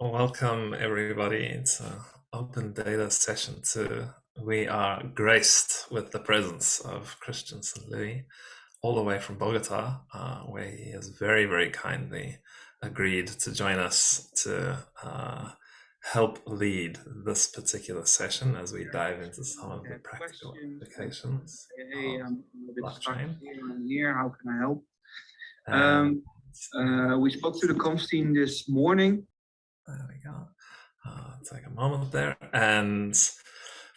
Welcome everybody. It's an open data session two. We are graced with the presence of Christian St. Louis, all the way from Bogota, where he has very, very kindly agreed to join us to help lead this particular session as we dive into some of the practical Questions. applications Hey, of I'm a bit stuck blockchain. here. I'm here. How can I help? And We spoke to the comms team this morning. there we go. Take a moment there. And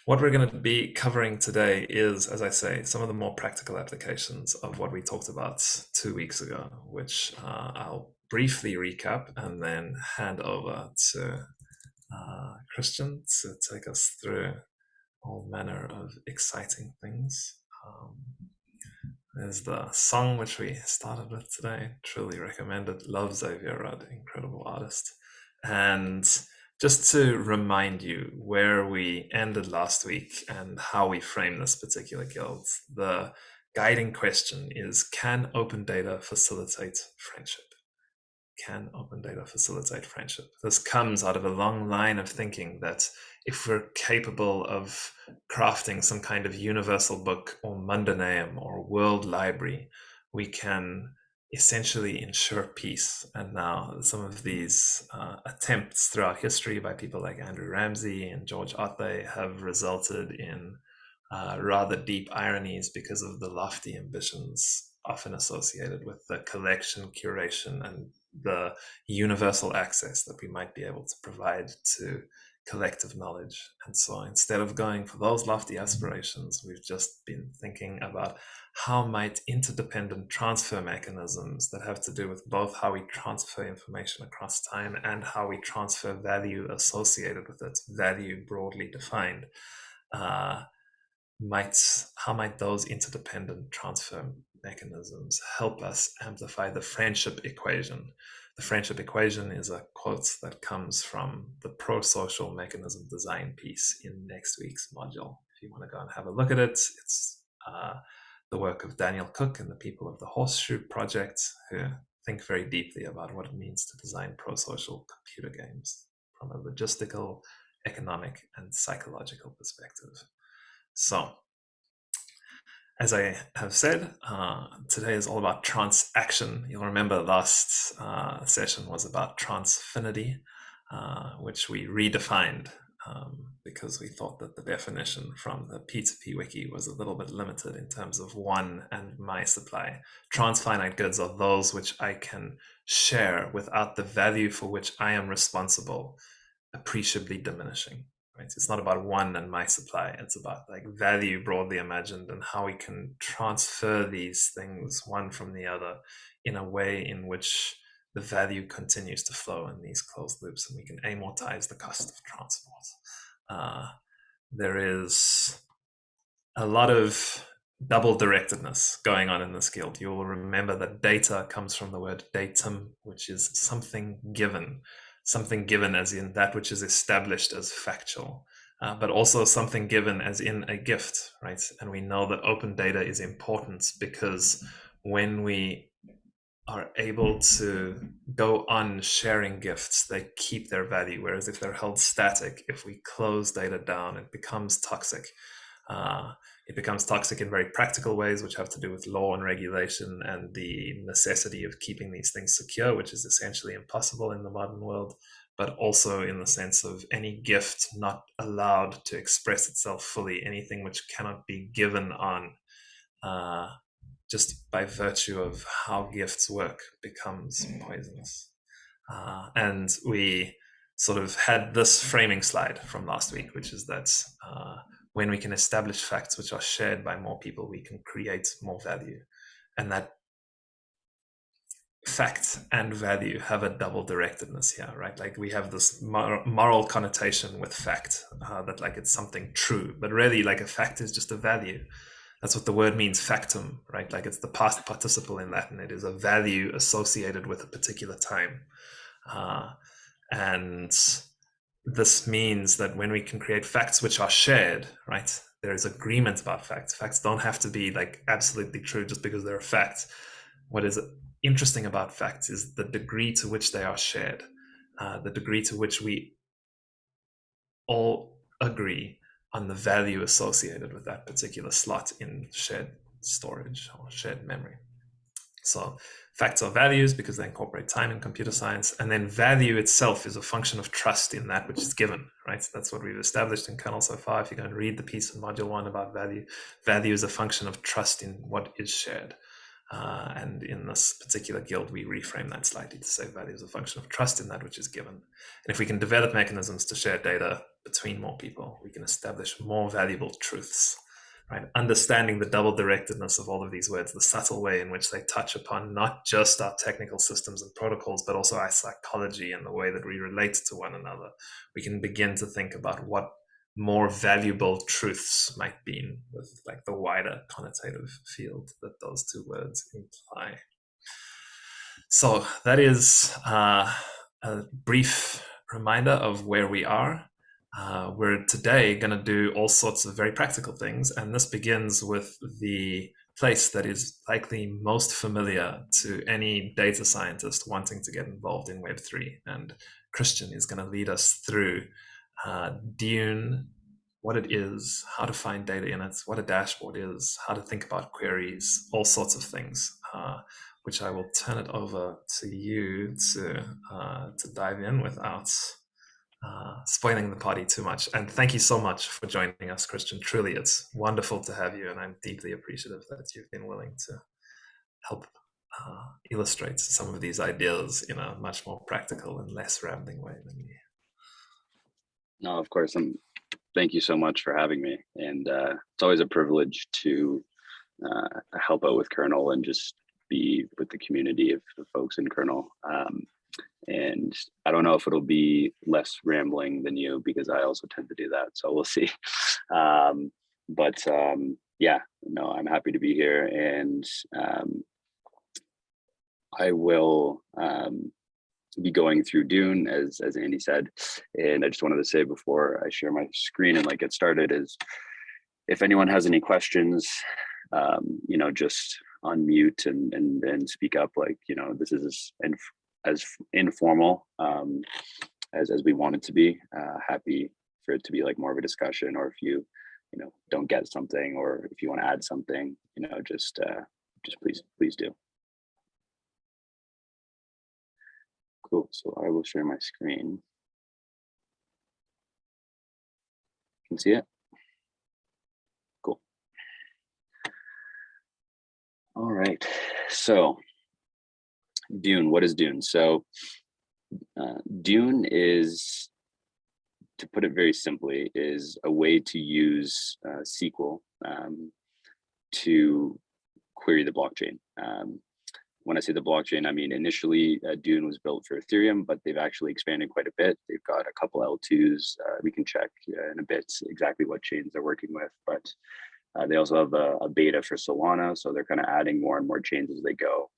what we're going to be covering today is, as I say, some of the more practical applications of what we talked about 2 weeks ago, which I'll briefly recap and then hand over to Christian to take us through all manner of exciting things. There's the song which we started with today. Truly recommend it. Love Xavier Rudd, incredible artist. And just to remind you where we ended last week and how we frame this particular guild, the guiding question is, can open data facilitate friendship? Can open data facilitate friendship? This comes out of a long line of thinking that if we're capable of crafting some kind of universal book or mundaneum or world library, we can essentially ensure peace. And now some of these attempts throughout history by people like Andrew Ramsey and George Otway have resulted in rather deep ironies because of the lofty ambitions often associated with the collection, curation, and the universal access that we might be able to provide to collective knowledge. And so instead of going for those lofty aspirations, we've just been thinking about how might interdependent transfer mechanisms that have to do with both how we transfer information across time and how we transfer value associated with it, value broadly defined, how might those interdependent transfer mechanisms help us amplify the friendship equation? The friendship equation is a quote that comes from the pro-social mechanism design piece in next week's module. If you want to go and have a look at it, it's the work of Daniel Cook and the people of the Horseshoe Project, who think very deeply about what it means to design pro-social computer games from a logistical, economic, and psychological perspective. So, as I have said, today is all about transaction. You'll remember last session was about transfinity, which we redefined because we thought that the definition from the P2P wiki was a little bit limited in terms of one and my supply. Transfinite goods are those which I can share without the value for which I am responsible appreciably diminishing. Right? It's not about one and my supply. It's about like value broadly imagined and how we can transfer these things one from the other in a way in which the value continues to flow in these closed loops and we can amortize the cost of transport. There is a lot of double-directedness going on in this guild. You will remember that data comes from the word datum, which is something given as in that which is established as factual, but also something given as in a gift, right? And we know that open data is important because when we are able to go on sharing gifts, they keep their value. Whereas if they're held static, if we close data down, it becomes toxic. It becomes toxic in very practical ways, which have to do with law and regulation and the necessity of keeping these things secure, which is essentially impossible in the modern world, but also in the sense of any gift not allowed to express itself fully, anything which cannot be given on just by virtue of how gifts work becomes poisonous. And we sort of had this framing slide from last week, which is that when we can establish facts which are shared by more people, we can create more value. And that fact and value have a double directedness here, right? Like we have this moral connotation with fact, that like it's something true, but really like a fact is just a value. That's what the word means, factum, right? Like it's the past participle in Latin. It is a value associated with a particular time. And this means that when we can create facts which are shared, right, there is agreement about facts. Facts don't have to be like absolutely true just because they're a fact. What is interesting about facts is the degree to which they are shared. the degree to which we all agree on the value associated with that particular slot in shared storage or shared memory. So facts are values because they incorporate time in computer science, and then value itself is a function of trust in that which is given, right? So that's what we've established in kernel so far. If you go and read the piece in module 1 about value, value is a function of trust in what is shared. And in this particular guild, we reframe that slightly to say value is a function of trust in that which is given. And if we can develop mechanisms to share data between more people, we can establish more valuable truths, right? Understanding the double directedness of all of these words, the subtle way in which they touch upon not just our technical systems and protocols, but also our psychology and the way that we relate to one another. We can begin to think about what more valuable truths might be with like the wider connotative field that those two words imply. So that is a brief reminder of where we are. We're today going to do all sorts of very practical things, and this begins with the place that is likely most familiar to any data scientist wanting to get involved in Web3. And Christian is going to lead us through Dune, what it is, how to find data in it, what a dashboard is, how to think about queries, all sorts of things, which I will turn it over to you to dive in without spoiling the party too much. And thank you so much for joining us, Christian. Truly, it's wonderful to have you, and I'm deeply appreciative that you've been willing to help illustrate some of these ideas in a much more practical and less rambling way than me. No, of course. Thank you so much for having me. And it's always a privilege to help out with kernel and just be with the community of folks in kernel. And I don't know if it'll be less rambling than you, because I also tend to do that. So we'll see. Yeah, no, I'm happy to be here. And I will be going through Dune, as Andy said. And I just wanted to say before I share my screen and get started is, if anyone has any questions, just unmute and speak up. This is as informal as we want it to be. Happy for it to be more of a discussion, or if you don't get something, or if you want to add something, just please do. Cool. So I will share my screen. You can see it. Cool. All right. So Dune, what is Dune? So Dune is, to put it very simply, is a way to use SQL to query the blockchain. When I say the blockchain, I mean initially Dune was built for Ethereum, but they've actually expanded quite a bit. They've got a couple L2s. We can check in a bit exactly what chains they're working with, but they also have a beta for Solana, so they're kind of adding more and more chains as they go.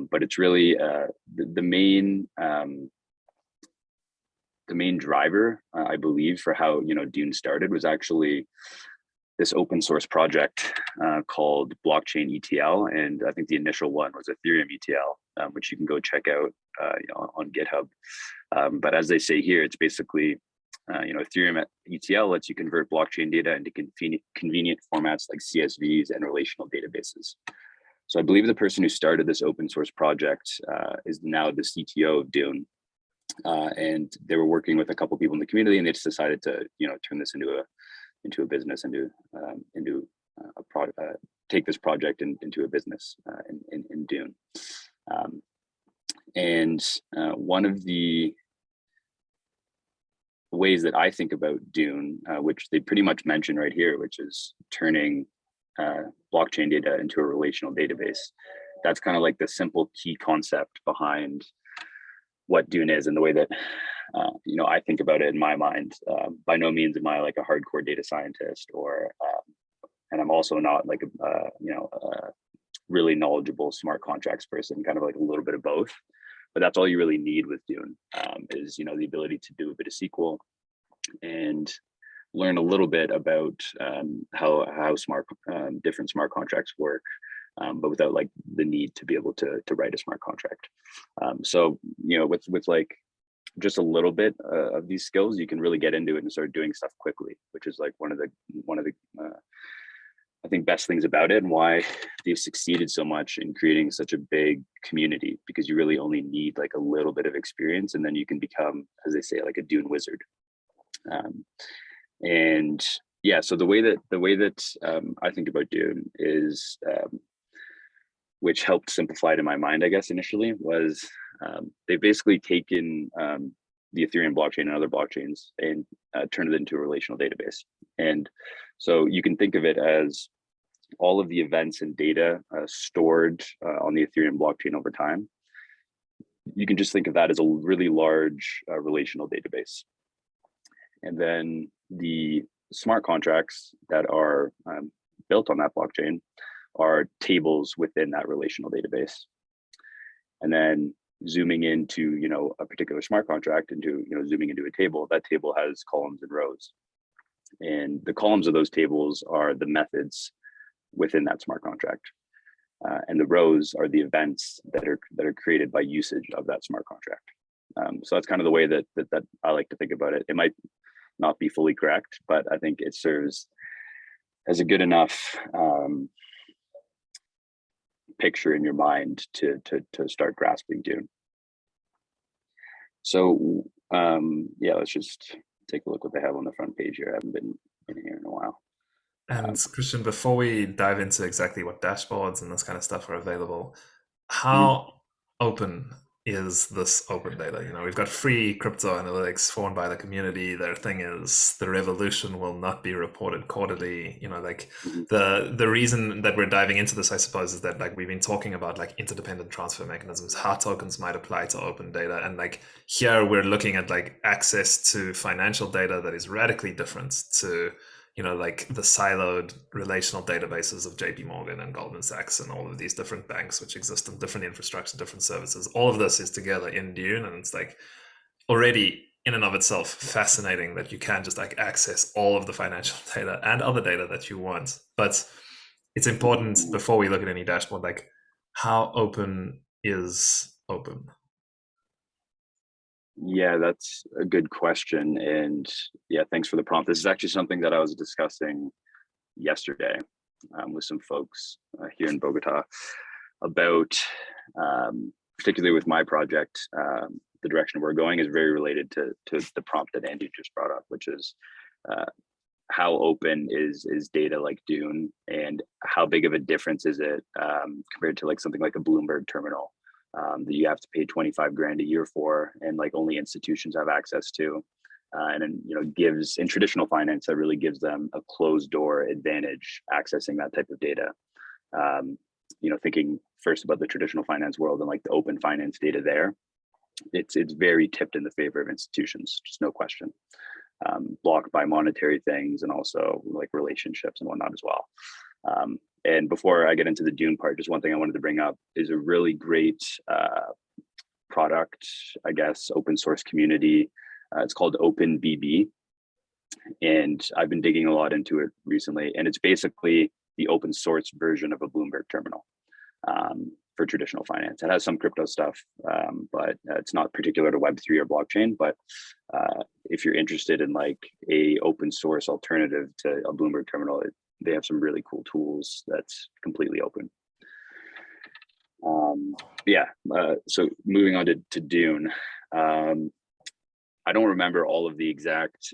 But it's really the main driver, I believe, for how Dune started was actually this open source project called Blockchain ETL, and I think the initial one was Ethereum ETL, which you can go check out on GitHub. But as they say here, it's basically Ethereum ETL lets you convert blockchain data into convenient formats like CSVs and relational databases. So I believe the person who started this open source project is now the CTO of Dune. And they were working with a couple people in the community, and they just decided to turn this into a business, a product, take this project into a business in Dune. One of the ways that I think about Dune, which they pretty much mention right here, which is turning blockchain data into a relational database. That's kind of the simple key concept behind what Dune is, and the way that I think about it in my mind. By no means am I a hardcore data scientist, and I'm also not a really knowledgeable smart contracts person. Kind of a little bit of both, but that's all you really need with Dune, is the ability to do a bit of SQL and learn a little bit about how different smart contracts work. But without the need to be able to write a smart contract. So with just a little bit of these skills, you can really get into it and start doing stuff quickly, which is like one of the I think best things about it, and why they've succeeded so much in creating such a big community, because you really only need like a little bit of experience, and then you can become, as they say, like a Dune wizard. And yeah, so the way that I think about Dune is, which helped simplify it in my mind, I guess, initially, was they've basically taken the Ethereum blockchain and other blockchains and turned it into a relational database. And so you can think of it as all of the events and data stored on the Ethereum blockchain over time. You can just think of that as a really large relational database. And then the smart contracts that are built on that blockchain are tables within that relational database. And then zooming into, a particular smart contract, into, zooming into a table, that table has columns and rows. And the columns of those tables are the methods within that smart contract. And the rows are the events that are created by usage of that smart contract. So that's kind of the way that I like to think about it. It might not be fully correct, but I think it serves as a good enough picture in your mind to start grasping Dune. So yeah, let's just take a look what they have on the front page here. I haven't been in here in a while. And Christian, before we dive into exactly what dashboards and this kind of stuff are available, how open is this open data? We've got free crypto analytics formed by the community. Their thing is the revolution will not be reported quarterly. The reason that we're diving into this, I suppose, is that like we've been talking about like interdependent transfer mechanisms, how tokens might apply to open data. And like here we're looking at like access to financial data that is radically different to like the siloed relational databases of JP Morgan and Goldman Sachs and all of these different banks, which exist in different infrastructure, different services. All of this is together in Dune, and it's like already in and of itself fascinating that you can just like access all of the financial data and other data that you want. But it's important, before we look at any dashboard, like how open is open? Yeah, that's a good question. And yeah, thanks for the prompt. This is actually something that I was discussing yesterday with some folks here in Bogota about, particularly with my project, the direction we're going is very related to the prompt that Andy just brought up, which is how open is data like Dune, and how big of a difference is it compared to like something like a Bloomberg terminal that you have to pay 25 grand a year for, and like only institutions have access to. And then, gives, in traditional finance, that really gives them a closed door advantage accessing that type of data. Thinking first about the traditional finance world and like the open finance data there, it's very tipped in the favor of institutions, just no question. Blocked by monetary things and also like relationships and whatnot as well. And before I get into the Dune part, just one thing I wanted to bring up is a really great product, I guess, open source community. It's called OpenBB. And I've been digging a lot into it recently. And it's basically the open source version of a Bloomberg terminal for traditional finance. It has some crypto stuff, but it's not particular to Web3 or blockchain. But if you're interested in like a open source alternative to a Bloomberg terminal, they have some really cool tools that's completely open. So moving on to Dune, I don't remember all of the exact,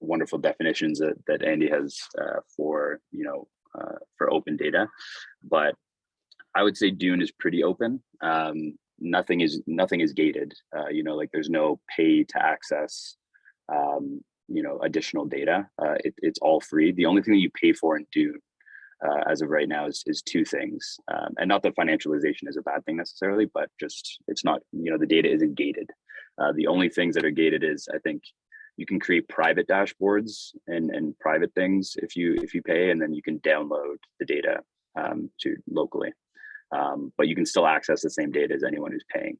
wonderful definitions that Andy has for open data, but I would say Dune is pretty open. Nothing is gated. Like there's no pay to access, additional data. It's all free. The only thing that you pay for in Dune, as of right now, is two things. And not that financialization is a bad thing necessarily, but just it's not, the data isn't gated. The only things that are gated is, I think, you can create private dashboards and private things if you pay, and then you can download the data to locally. But you can still access the same data as anyone who's paying.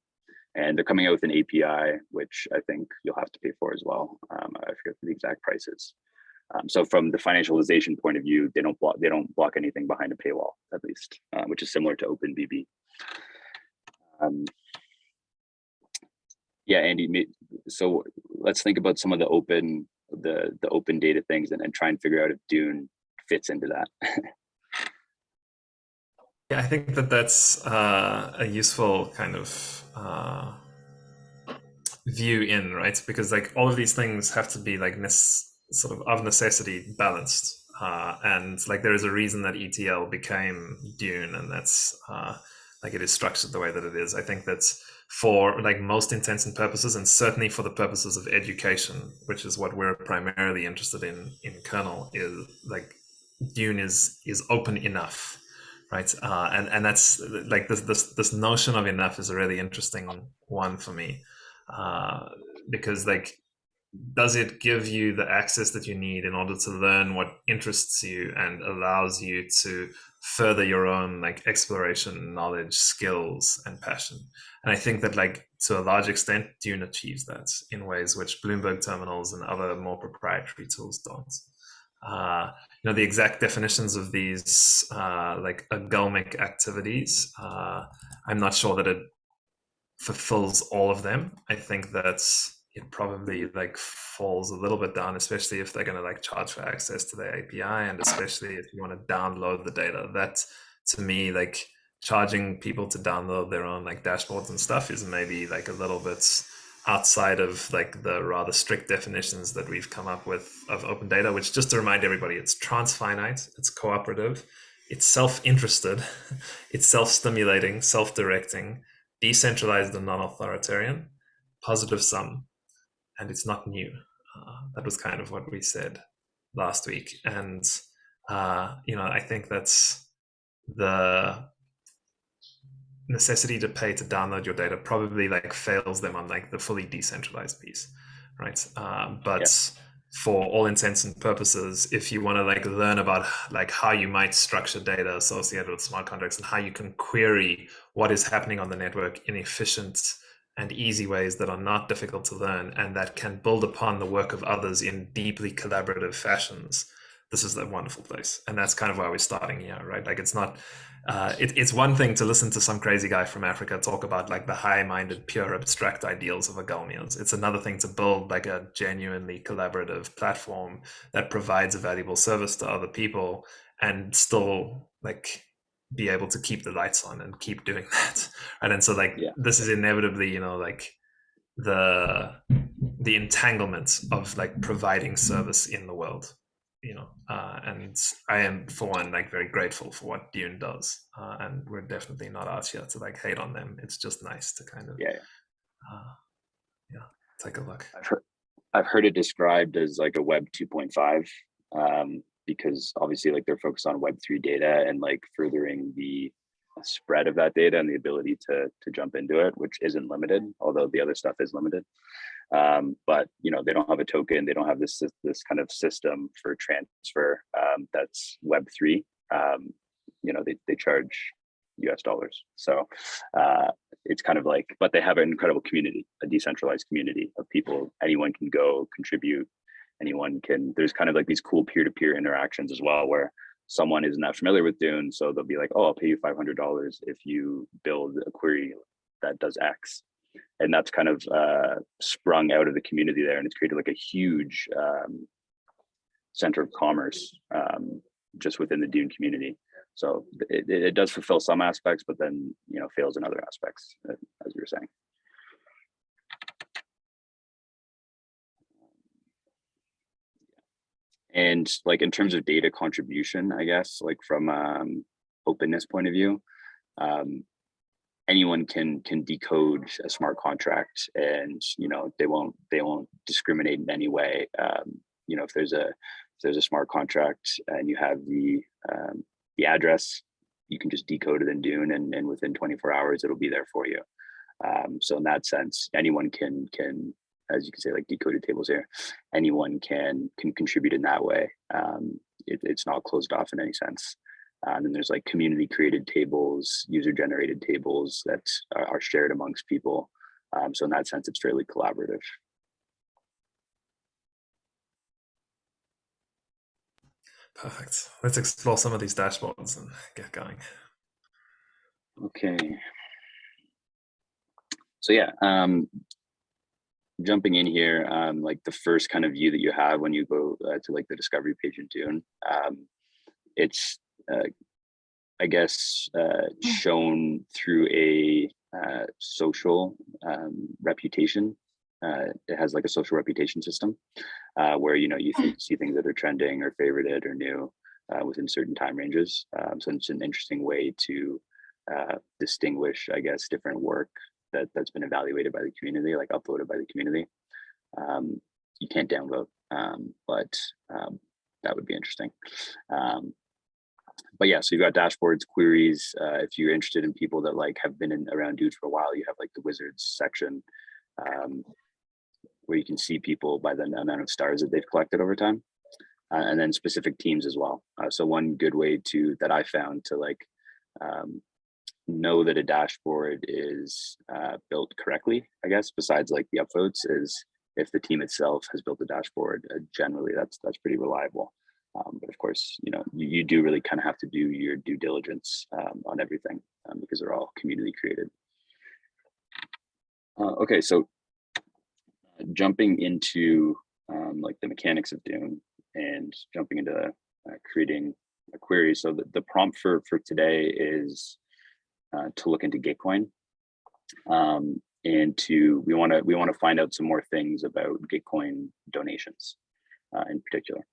And they're coming out with an API, which I think you'll have to pay for as well. I forget the exact prices. So from the financialization point of view, they don't block anything behind a paywall, at least, which is similar to OpenBB. Yeah, Andy. So let's think about some of the open data things, and try and figure out if Dune fits into that. Yeah, I think that that's a useful kind of view in, right? Because like all of these things have to be like sort of necessity balanced. And like there is a reason that ETL became Dune, and that's like it is structured the way that it is. I think that's for like most intents and purposes, and certainly for the purposes of education, which is what we're primarily interested in kernel, is like Dune is open enough, right? And that's like this notion of enough is a really interesting one for me, uh, because like does it give you the access that you need in order to learn what interests you and allows you to further your own like exploration, knowledge, skills, and passion? And I think that like to a large extent Dune achieves that in ways which Bloomberg terminals and other more proprietary tools don't. The exact definitions of these like agomic activities, I'm not sure that it fulfills all of them. I think that it probably like falls a little bit down, especially if they're going to like charge for access to their API, and especially if you want to download the data. That to me, like charging people to download their own like dashboards and stuff is maybe like a little bit outside of like the rather strict definitions that we've come up with of open data, which, just to remind everybody, it's transfinite, it's cooperative, it's self-interested, it's self-stimulating, self-directing, decentralized and non-authoritarian, positive sum, and it's not new. That was kind of what we said last week. And I think that's the necessity to pay to download your data probably like fails them on like the fully decentralized piece, right? But Yeah. for all intents and purposes, if you want to like learn about like how you might structure data associated with smart contracts and how you can query what is happening on the network in efficient and easy ways that are not difficult to learn and that can build upon the work of others in deeply collaborative fashions, this is a wonderful place. And that's kind of why we're starting here, right? Like it's not it's one thing to listen to some crazy guy from Africa talk about like the high-minded, pure, abstract ideals of Agomians. It's another thing to build like a genuinely collaborative platform that provides a valuable service to other people and still like be able to keep the lights on and keep doing that. And so like Yeah. this is inevitably, like the entanglement of like providing service in the world, and I am for one like very grateful for what Dune does, and we're definitely not out here to like hate on them. It's just nice to kind of Yeah. take a look. I've heard it described as like a Web 2.5, because obviously like they're focused on Web3 data and like furthering the spread of that data and the ability to jump into it, which isn't limited, although the other stuff is limited. But they don't have a token, they don't have this kind of system for transfer, that's Web3. They charge US dollars, so it's kind of like, but they have an incredible community, a decentralized community of people. Anyone can go contribute, there's kind of like these cool peer-to-peer interactions as well, where someone isn't that familiar with Dune, so they'll be like, oh, I'll pay you $500 if you build a query that does X. And that's kind of sprung out of the community there, and it's created like a huge center of commerce just within the Dune community. So it does fulfill some aspects, but then fails in other aspects, as you were saying. And like in terms of data contribution, I guess, like from openness point of view, anyone can decode a smart contract, and they won't discriminate in any way. If there's a smart contract and you have the address, you can just decode it in Dune, and within 24 hours it'll be there for you. So in that sense, anyone can, as you can say, like decoded tables here, anyone can contribute in that way. It's not closed off in any sense. And then there's like community created tables, user generated tables that are shared amongst people. So in that sense, it's fairly collaborative. Perfect. Let's explore some of these dashboards and get going. Okay. So yeah, jumping in here, like the first kind of view that you have when you go to like the discovery page in Dune, it's I guess shown through a social reputation. It has like a social reputation system where you see things that are trending or favorited or new within certain time ranges. So it's an interesting way to distinguish, I guess, different work that's been evaluated by the community, like uploaded by the community. You can't downvote, but that would be interesting. But yeah, so you've got dashboards, queries. If you're interested in people that like have been around Dude for a while, you have like the wizards section where you can see people by the amount of stars that they've collected over time, and then specific teams as well. So one good way that I found to like know that a dashboard is built correctly, I guess, besides like the upvotes, is if the team itself has built a dashboard. Generally, that's pretty reliable. But of course, you do really kind of have to do your due diligence on everything because they're all community created. Okay, so jumping into like the mechanics of Dune and jumping into creating a query. So the prompt for today is to look into Gitcoin, and we want to find out some more things about Gitcoin donations in particular.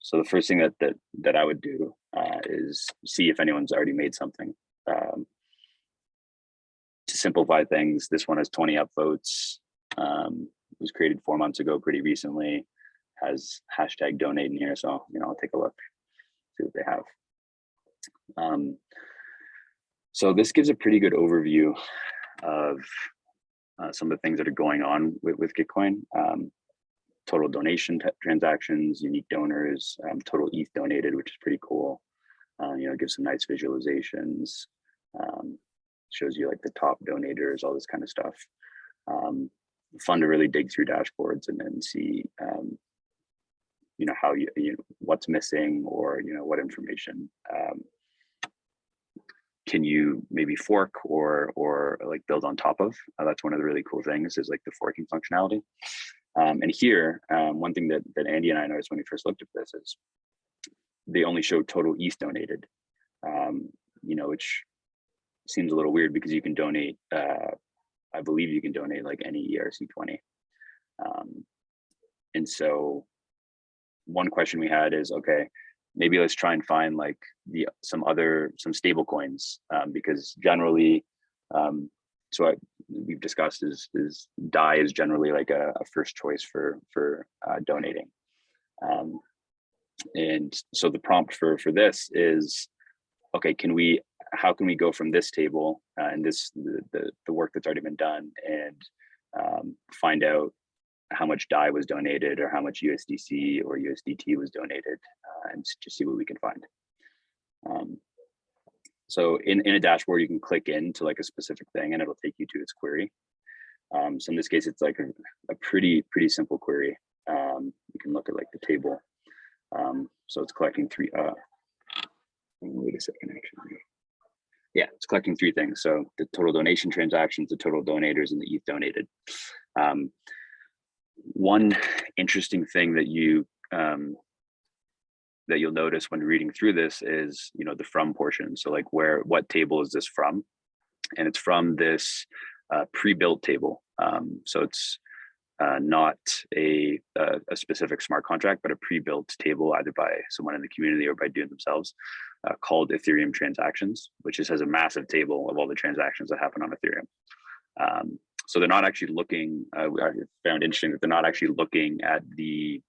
So the first thing that I would do is see if anyone's already made something. To simplify things, this one has 20 upvotes. It was created 4 months ago, pretty recently. Has hashtag donate in here, so I'll take a look, see what they have. So this gives a pretty good overview of some of the things that are going on with Gitcoin. Total donation transactions, unique donors, total ETH donated, which is pretty cool. Gives some nice visualizations, shows you like the top donators, all this kind of stuff. Fun to really dig through dashboards and then see, how what's missing, or what information can you maybe fork or like build on top of. That's one of the really cool things, is like the forking functionality. And here, one thing that Andy and I noticed when we first looked at this is they only show total ETH donated, which seems a little weird because you can donate, I believe you can donate like any ERC20. And so one question we had is, okay, maybe let's try and find like some stable coins, because generally, we've discussed is DAI is generally like a first choice for donating. And so the prompt for this is, okay, how can we go from this table and the work that's already been done and find out how much DAI was donated or how much USDC or USDT was donated, and just see what we can find. So in a dashboard, you can click into like a specific thing and it'll take you to its query. So in this case, it's like a pretty simple query. You can look at like the table. So it's collecting wait a second, actually. Yeah, it's collecting 3 things. So the total donation transactions, the total donators, and the ETH donated. One interesting thing that you'll notice when reading through this is, the from portion. So like what table is this from? And it's from this pre-built table. So it's not a specific smart contract, but a pre-built table either by someone in the community or by Dune themselves, called Ethereum transactions, which has a massive table of all the transactions that happen on Ethereum. So they're not actually looking, I found interesting that they're not actually looking at the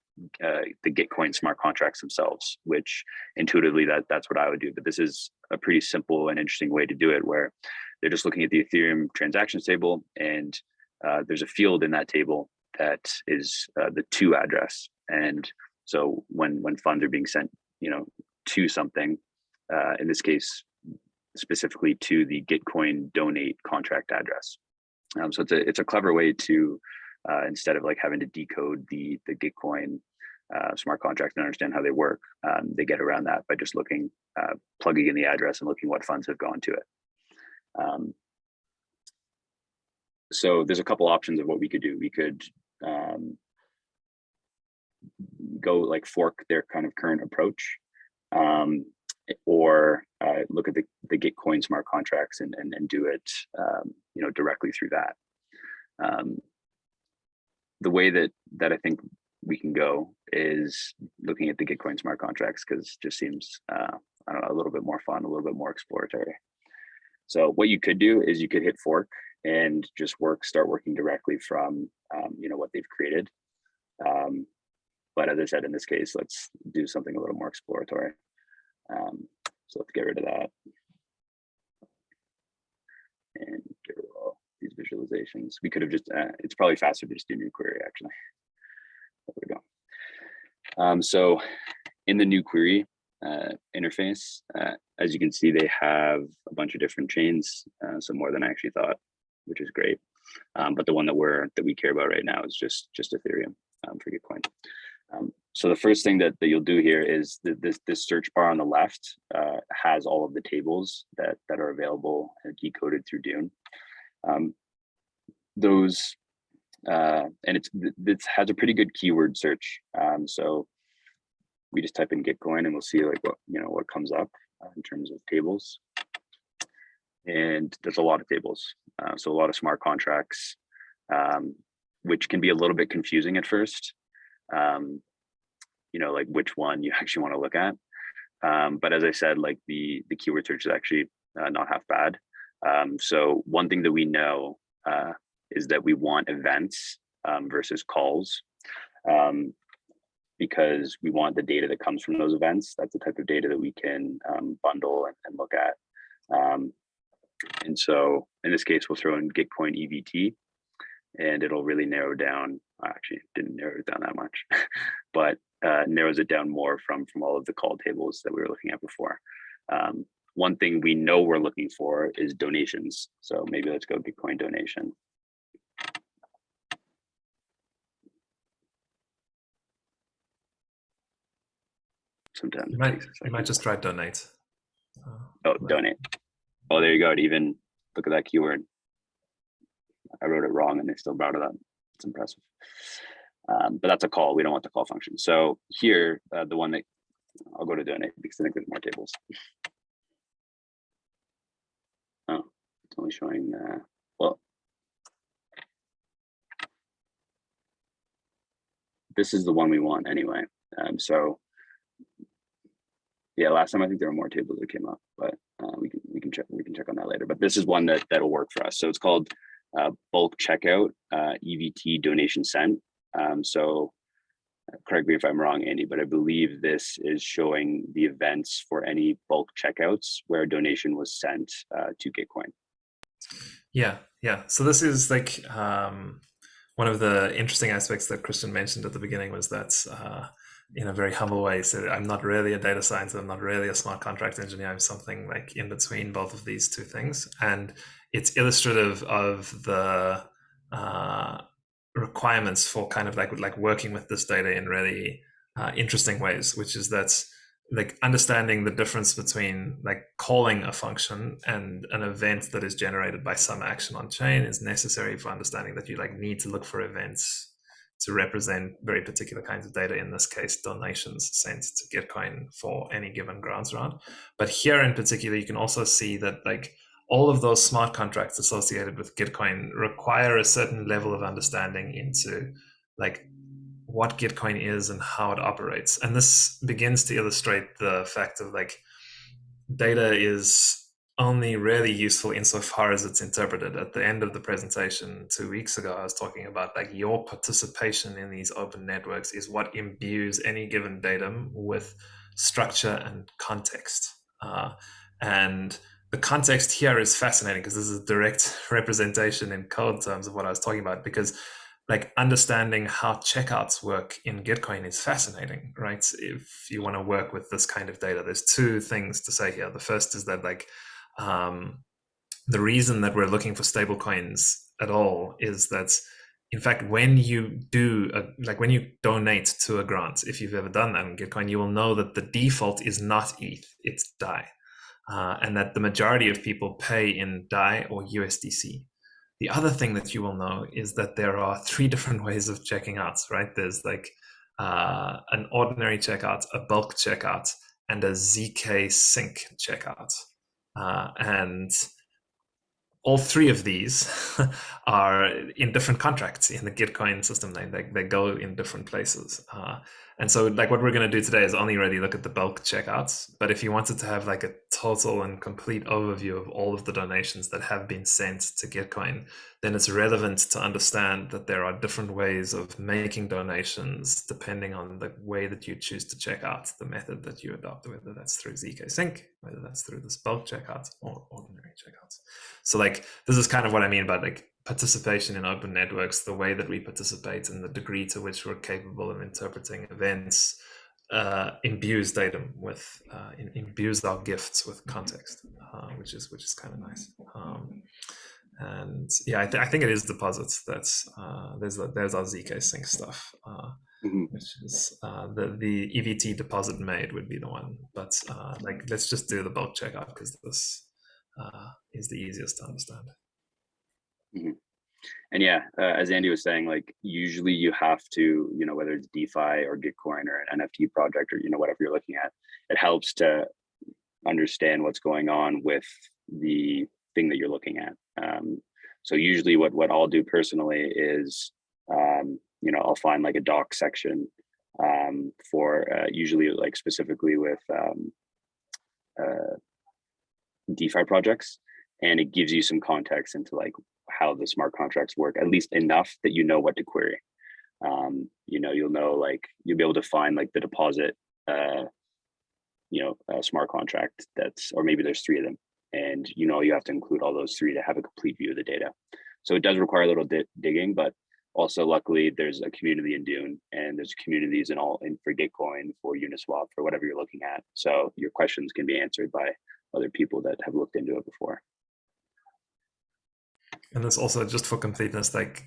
Gitcoin smart contracts themselves, which intuitively that's what I would do. But this is a pretty simple and interesting way to do it, where they're just looking at the Ethereum transactions table, and there's a field in that table that is the to address. And so when funds are being sent, to something, in this case, specifically to the Gitcoin donate contract address. So it's a clever way to, instead of like having to decode the Gitcoin smart contract and understand how they work, they get around that by just looking, plugging in the address and looking what funds have gone to it. So there's a couple options of what we could do. We could go like fork their kind of current approach, or look at the Gitcoin smart contracts and do it, directly through that. The way that I think we can go is looking at the Gitcoin smart contracts, because it just seems I don't know, a little bit more fun, a little bit more exploratory. So what you could do is you could hit fork and just start working directly from what they've created. But as I said, in this case, let's do something a little more exploratory. So let's get rid of that and get rid of all these visualizations. We could have just, it's probably faster to just do new query actually. There we go. So in the new query interface, as you can see, they have a bunch of different chains, so more than I actually thought, which is great. But the one that we care about right now is just Ethereum for Gitcoin. So the first thing that you'll do here is this search bar on the left has all of the tables that are available and decoded through Dune. And it has a pretty good keyword search. So we just type in Gitcoin and we'll see like what comes up in terms of tables. And there's a lot of tables. So a lot of smart contracts, which can be a little bit confusing at first. Like which one you actually want to look at. But as I said, like the keyword search is actually not half bad. So one thing that we know is that we want events versus calls, because we want the data that comes from those events. That's the type of data that we can bundle and look at. And so in this case, we'll throw in Gitcoin EVT, and it'll really narrow down. Actually, it didn't narrow it down that much, but narrows it down more from all of the call tables that we were looking at before. One thing we know we're looking for is donations. So maybe let's go Gitcoin donation. Sometimes you might just try donate. Donate. Oh, there you go. It even look at that keyword. I wrote it wrong and they still brought it up. It's impressive. But that's a call. We don't want the call function. So here, the one that I'll go to donate because I think there's more tables. Oh, it's only showing, well, this is the one we want anyway. So yeah, last time I think there were more tables that came up, but we can check on that later. But this is one that'll work for us. So it's called bulk checkout EVT donation sent. So correct me if I'm wrong, Andy, but I believe this is showing the events for any bulk checkouts where a donation was sent to Gitcoin. Yeah. So this is like one of the interesting aspects that Christian mentioned at the beginning was that in a very humble way, said, I'm not really a data scientist, I'm not really a smart contract engineer, I'm something like in between both of these two things. And it's illustrative of the requirements for kind of like working with this data in really interesting ways, which is that like understanding the difference between like calling a function and an event that is generated by some action on chain is necessary for understanding that you like need to look for events to represent very particular kinds of data, in this case, donations sent to Gitcoin for any given grants round. But here in particular, you can also see that like all of those smart contracts associated with Gitcoin require a certain level of understanding into like what Gitcoin is and how it operates. And this begins to illustrate the fact of like data is only really useful insofar as it's interpreted. At the end of the presentation 2 weeks ago, I was talking about like your participation in these open networks is what imbues any given datum with structure and context. And the context here is fascinating because this is a direct representation in code terms of what I was talking about, because like understanding how checkouts work in Gitcoin is fascinating, right? If you want to work with this kind of data, there's two things to say here. The first is that like the reason that we're looking for stable coins at all is that in fact, when you do when you donate to a grant, if you've ever done that in Gitcoin, you will know that the default is not ETH, it's DAI, and that the majority of people pay in DAI or USDC. The other thing that you will know is that there are 3 different ways of checking out, right? There's like an ordinary checkout, a bulk checkout, and a ZK sync checkout. And all 3 of these are in different contracts in the Gitcoin system. They go in different places. And so like what we're going to do today is only really look at the bulk checkouts. But if you wanted to have like a total and complete overview of all of the donations that have been sent to Gitcoin, then it's relevant to understand that there are different ways of making donations depending on the way that you choose to check out, the method that you adopt, whether that's through ZK Sync, whether that's through this bulk checkout or ordinary checkouts. So like this is kind of what I mean by like participation in open networks, the way that we participate and the degree to which we're capable of interpreting events imbues datum with imbues our gifts with context, which is kind of nice. And yeah, I think it is deposits. That's there's our ZK sync stuff, which is the EVT deposit made would be the one. But like let's just do the bulk checkout because this is the easiest to understand. And yeah, as Andy was saying, like usually you have to, whether it's DeFi or Gitcoin or an NFT project or, whatever you're looking at, it helps to understand what's going on with the thing that you're looking at. So usually what I'll do personally is, I'll find like a doc section for usually like specifically with DeFi projects, and it gives you some context into like how the smart contracts work, at least enough that you know what to query. You'll know, like you'll be able to find like the deposit, a smart contract or maybe there's 3 of them, and you have to include all those 3 to have a complete view of the data. So it does require a little digging, but also luckily there's a community in Dune, and there's communities for Gitcoin, for Uniswap, for whatever you're looking at. So your questions can be answered by other people that have looked into it before. And this also, just for completeness, like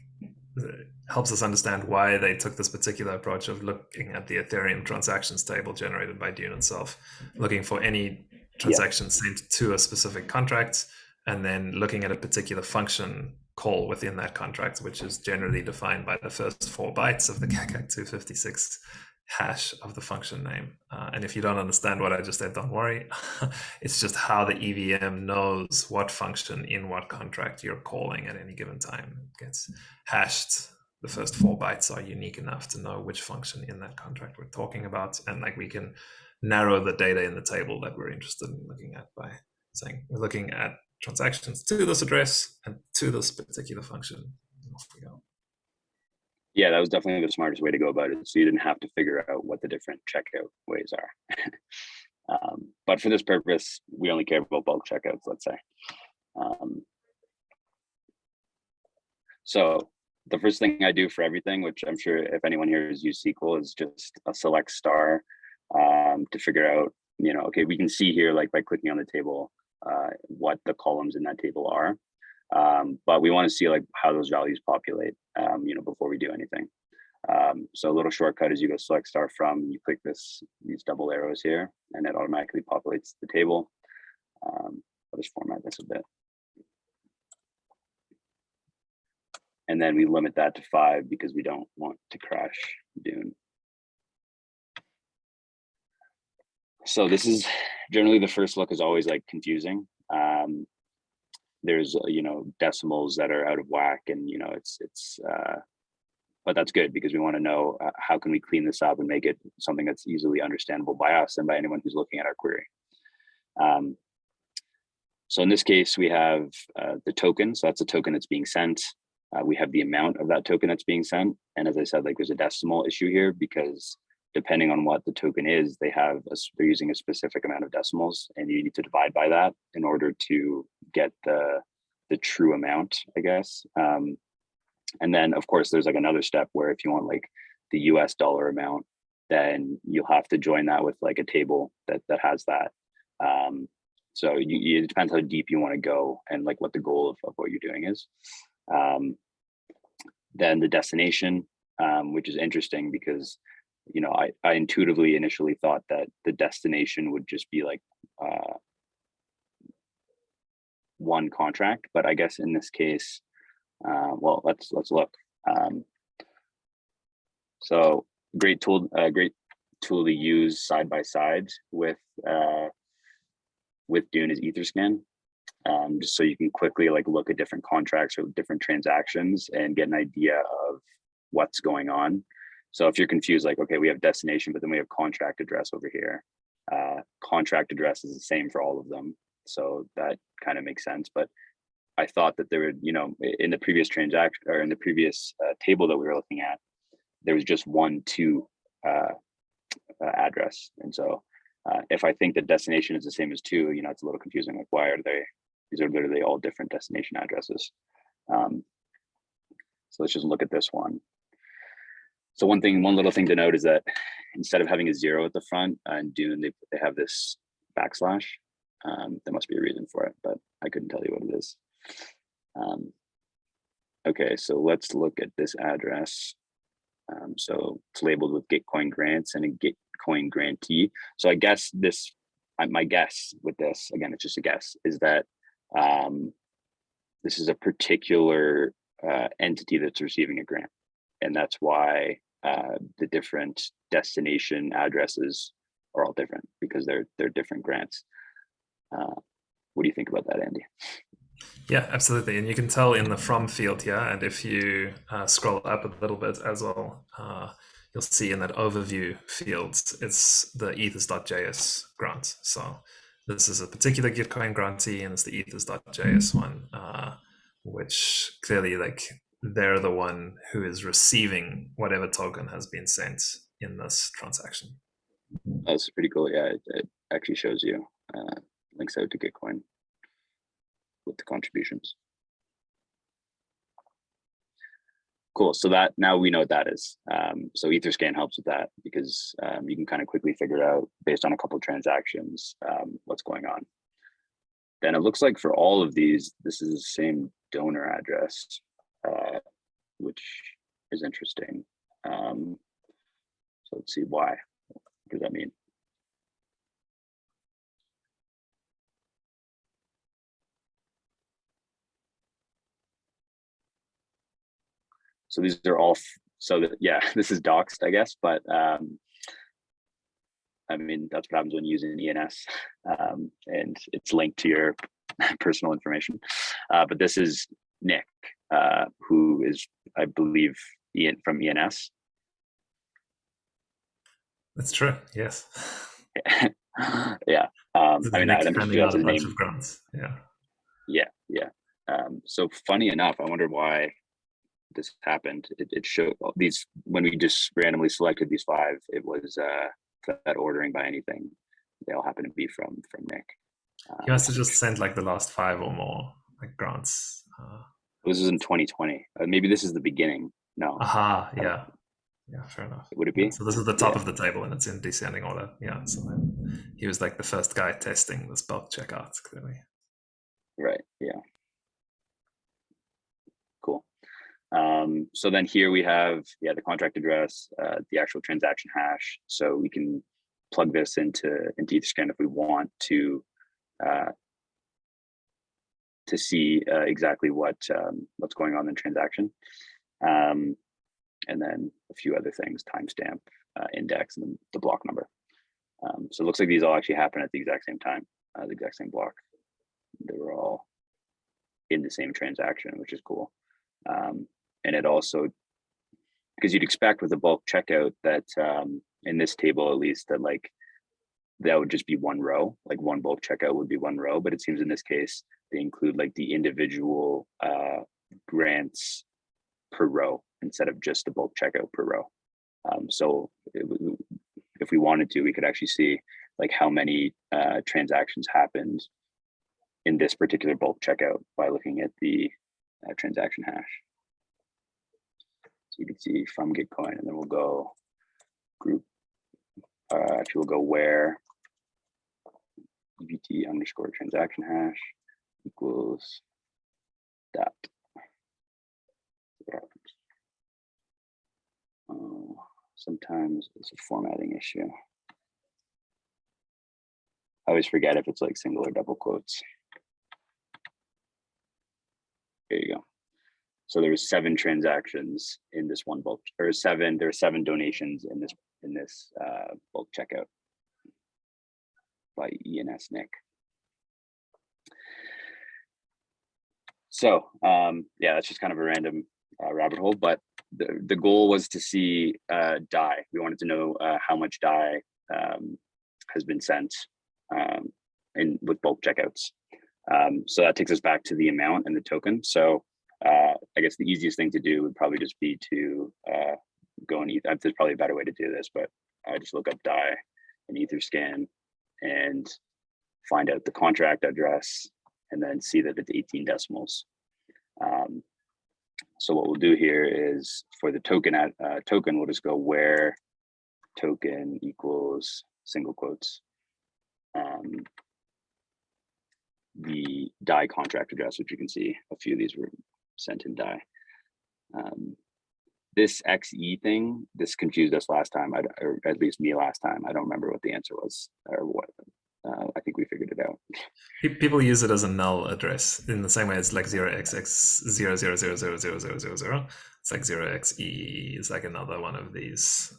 helps us understand why they took this particular approach of looking at the Ethereum transactions table generated by Dune itself, looking for any transaction sent to a specific contract, and then looking at a particular function call within that contract, which is generally defined by the first 4 bytes of the CAC 256 hash of the function name. And if you don't understand what I just said, don't worry. It's just how the EVM knows what function in what contract you're calling at any given time. It gets hashed. The first 4 bytes are unique enough to know which function in that contract we're talking about. And like we can narrow the data in the table that we're interested in looking at by saying we're looking at transactions to this address and to this particular function. And off we go. Yeah, that was definitely the smartest way to go about it. So you didn't have to figure out what the different checkout ways are. But for this purpose, we only care about bulk checkouts, let's say. So the first thing I do for everything, which I'm sure if anyone here has used SQL, is just a select star to figure out, okay, we can see here, like by clicking on the table, what the columns in that table are. But we want to see like how those values populate, before we do anything. So a little shortcut is you go select star from, you click these double arrows here, and it automatically populates the table. I'll just format this a bit. And then we limit that to 5 because we don't want to crash Dune. So this is generally the first look is always like confusing. There's decimals that are out of whack, and but that's good because we want to know how can we clean this up and make it something that's easily understandable by us and by anyone who's looking at our query. So in this case, we have the token. So that's a token that's being sent. We have the amount of that token that's being sent. And as I said, like there's a decimal issue here because depending on what the token is, they're using a specific amount of decimals, and you need to divide by that in order to get the true amount, I guess. And then of course, there's like another step where if you want like the US dollar amount, then you'll have to join that with like a table that has that. So it depends how deep you want to go and like what the goal of what you're doing is. Then the destination, which is interesting because, I intuitively initially thought that the destination would just be like one contract, but I guess in this case, Well, let's look. So great tool to use side by side with Dune is Etherscan. Just so you can quickly like look at different contracts or different transactions and get an idea of what's going on. So if you're confused, like, okay, we have destination, but then we have contract address over here. Contract address is the same for all of them. So that kind of makes sense. But I thought that there would, in the previous transaction or in the previous table that we were looking at, there was just 1, 2 address. And so if I think the destination is the same as 2, it's a little confusing. Like, why are these are literally all different destination addresses. So let's just look at this one. So one little thing to note is that instead of having a 0 at the front in Dune, they have this backslash. There must be a reason for it, but I couldn't tell you what it is. Okay, so let's look at this address. So it's labeled with Gitcoin grants and a Gitcoin grantee. So I guess my guess with this, again, it's just a guess, is that this is a particular entity that's receiving a grant. And that's why the different destination addresses are all different, because they're different grants. What do you think about that, Andy? Yeah, absolutely. And you can tell in the from field here, and if you scroll up a little bit as well, you'll see in that overview field, it's the ethers.js grant. So this is a particular Gitcoin grantee, and it's the ethers.js one, which clearly, like, they're the one who is receiving whatever token has been sent in this transaction. That's pretty cool. Yeah, it actually shows you, links out to Gitcoin with the contributions. Cool. So that now we know what that is. So Etherscan helps with that, because you can kind of quickly figure out based on a couple of transactions what's going on. Then it looks like for all of these, this is the same donor address, which is interesting. So let's see why. What does that mean? So these are all, so that, yeah, this is doxed, I guess, but I mean, that's what happens when you use an ENS, and it's linked to your personal information. But this is Nick, who is, I believe, from ENS. That's true. Yes. Yeah. I mean, Nick I'm handing sure that's out a his bunch name. of grants. Yeah. Yeah. So funny enough, I wonder why this happened. It showed these when we just randomly selected these 5. It was that ordering by anything. They all happen to be from Nick. He must have just sent like the last 5 or more like grants. This is in 2020. Maybe this is the beginning. No. Aha. Yeah. Yeah. Fair enough. Would it be? So this is the top of the table, and it's in descending order. Yeah. So then he was like the first guy testing this bulk checkout. Clearly. Right. Yeah. Cool. So then here we have, the contract address, the actual transaction hash. So we can plug this into Etherscan if we want to see exactly what's going on in the transaction. And then a few other things, timestamp, index, and then the block number. So it looks like these all actually happen at the exact same time, the exact same block. They were all in the same transaction, which is cool. And it also, because you'd expect with a bulk checkout that in this table, at least, that like that would just be one row, like one bulk checkout would be one row, but it seems in this case, they include like the individual grants per row instead of just the bulk checkout per row. So if we wanted to, we could actually see like how many transactions happened in this particular bulk checkout by looking at the transaction hash. So you can see from Gitcoin, and then we'll go group, actually we'll go where EBT underscore transaction hash equals that. Oh, sometimes it's a formatting issue. I always forget if it's like single or double quotes. There you go. So there was 7 transactions in this one bulk, or there were 7 donations in this bulk checkout by ENS Nick. So yeah, that's just kind of a random rabbit hole, but the goal was to see DAI. We wanted to know how much DAI has been sent with bulk checkouts. So that takes us back to the amount and the token. So I guess the easiest thing to do would probably just be to go in Ether. There's probably a better way to do this, but I just look up DAI in Etherscan and find out the contract address, and then see that it's 18 decimals. So what we'll do here is for the token we'll just go where token equals single quotes the DAI contract address, which you can see a few of these were sent in DAI. This XE thing, this confused us last time, or at least me last time. I don't remember what the answer was, or what. I think we figured it out. People use it as a null address in the same way it's like 0xx0000000. It's like 0xe is like another one of these.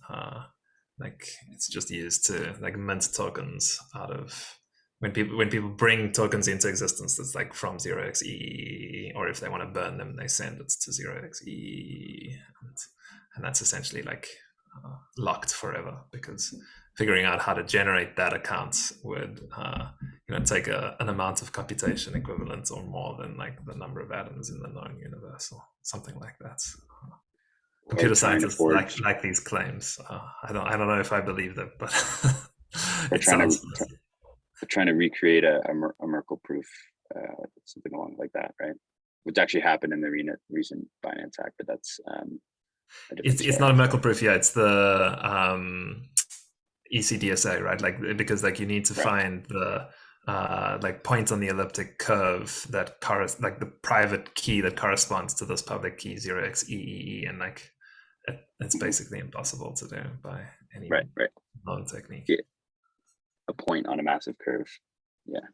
Like it's just used to like mint tokens out of when people bring tokens into existence. That's like from 0xe, or if they want to burn them, they send it to 0xe, and that's essentially like locked forever, because figuring out how to generate that account would take an amount of computation equivalent or more than like the number of atoms in the known universe or something like that. Computer scientists like these claims. I don't know if I believe them, but it sounds. They're trying to recreate a Merkle proof, something along like that, right? Which actually happened in the recent Binance hack, but that's it's not a Merkle proof yet. It's the ECDSA, right? Like, because like you need to find the like point on the elliptic curve that like the private key that corresponds to this public key 0xEEE, and like it's basically impossible to do by any known technique. Yeah. A point on a massive curve. Yeah.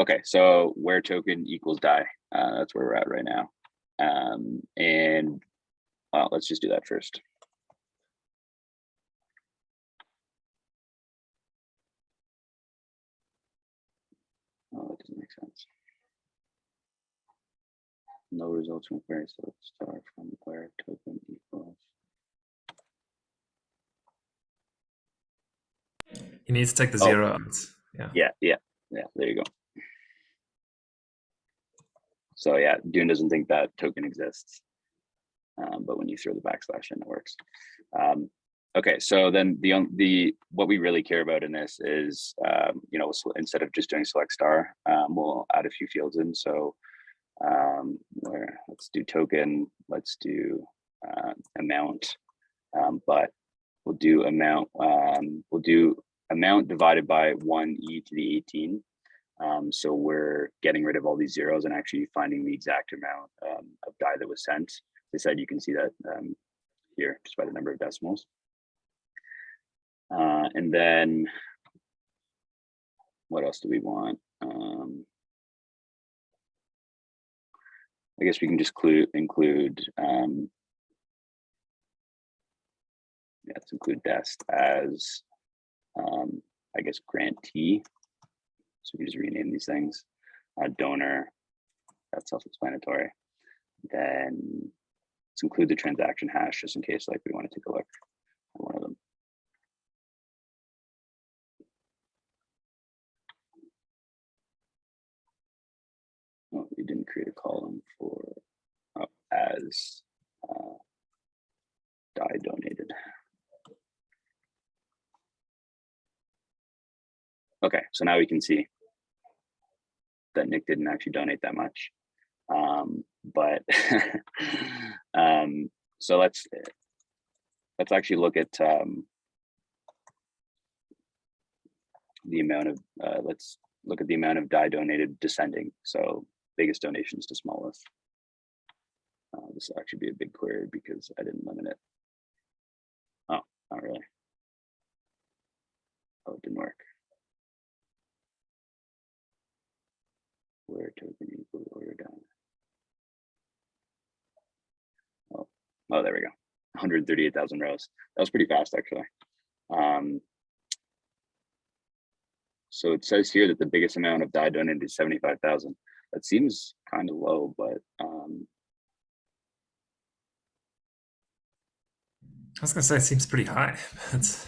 Okay, so where token equals DAI. That's where we're at right now. And let's just do that first. Oh, that doesn't make sense. No results from query, so let's start from where token equals. You need to take the 0 out. Yeah, there you go. So yeah, Dune doesn't think that token exists, but when you throw the backslash in, it works. Okay, so then the what we really care about in this is, instead of just doing select star, we'll add a few fields in. So let's do token, let's do amount, but we'll do amount divided by 1e to the 18. So we're getting rid of all these zeros and actually finding the exact amount of DAI that was sent. They said you can see that here just by the number of decimals. And then what else do we want? I guess we can just include let's include dest as I guess grantee. So we just rename these things. Donor, that's self-explanatory. Then let's include the transaction hash just in case like we want to take a look at one of them. Oh, we didn't create a column for as DAI donated. Okay, so now we can see that Nick didn't actually donate that much. But so let's actually look at the amount of let's look at the amount of DAI donated descending. So biggest donations to smallest. This will actually be a big query because I didn't limit it. Oh, not really. Oh, it didn't work. Where token equals order DAI. Oh, there we go. 138,000 rows. That was pretty fast, actually. So it says here that the biggest amount of dye donated is 75,000. That seems kind of low, but I was gonna say it seems pretty high. It's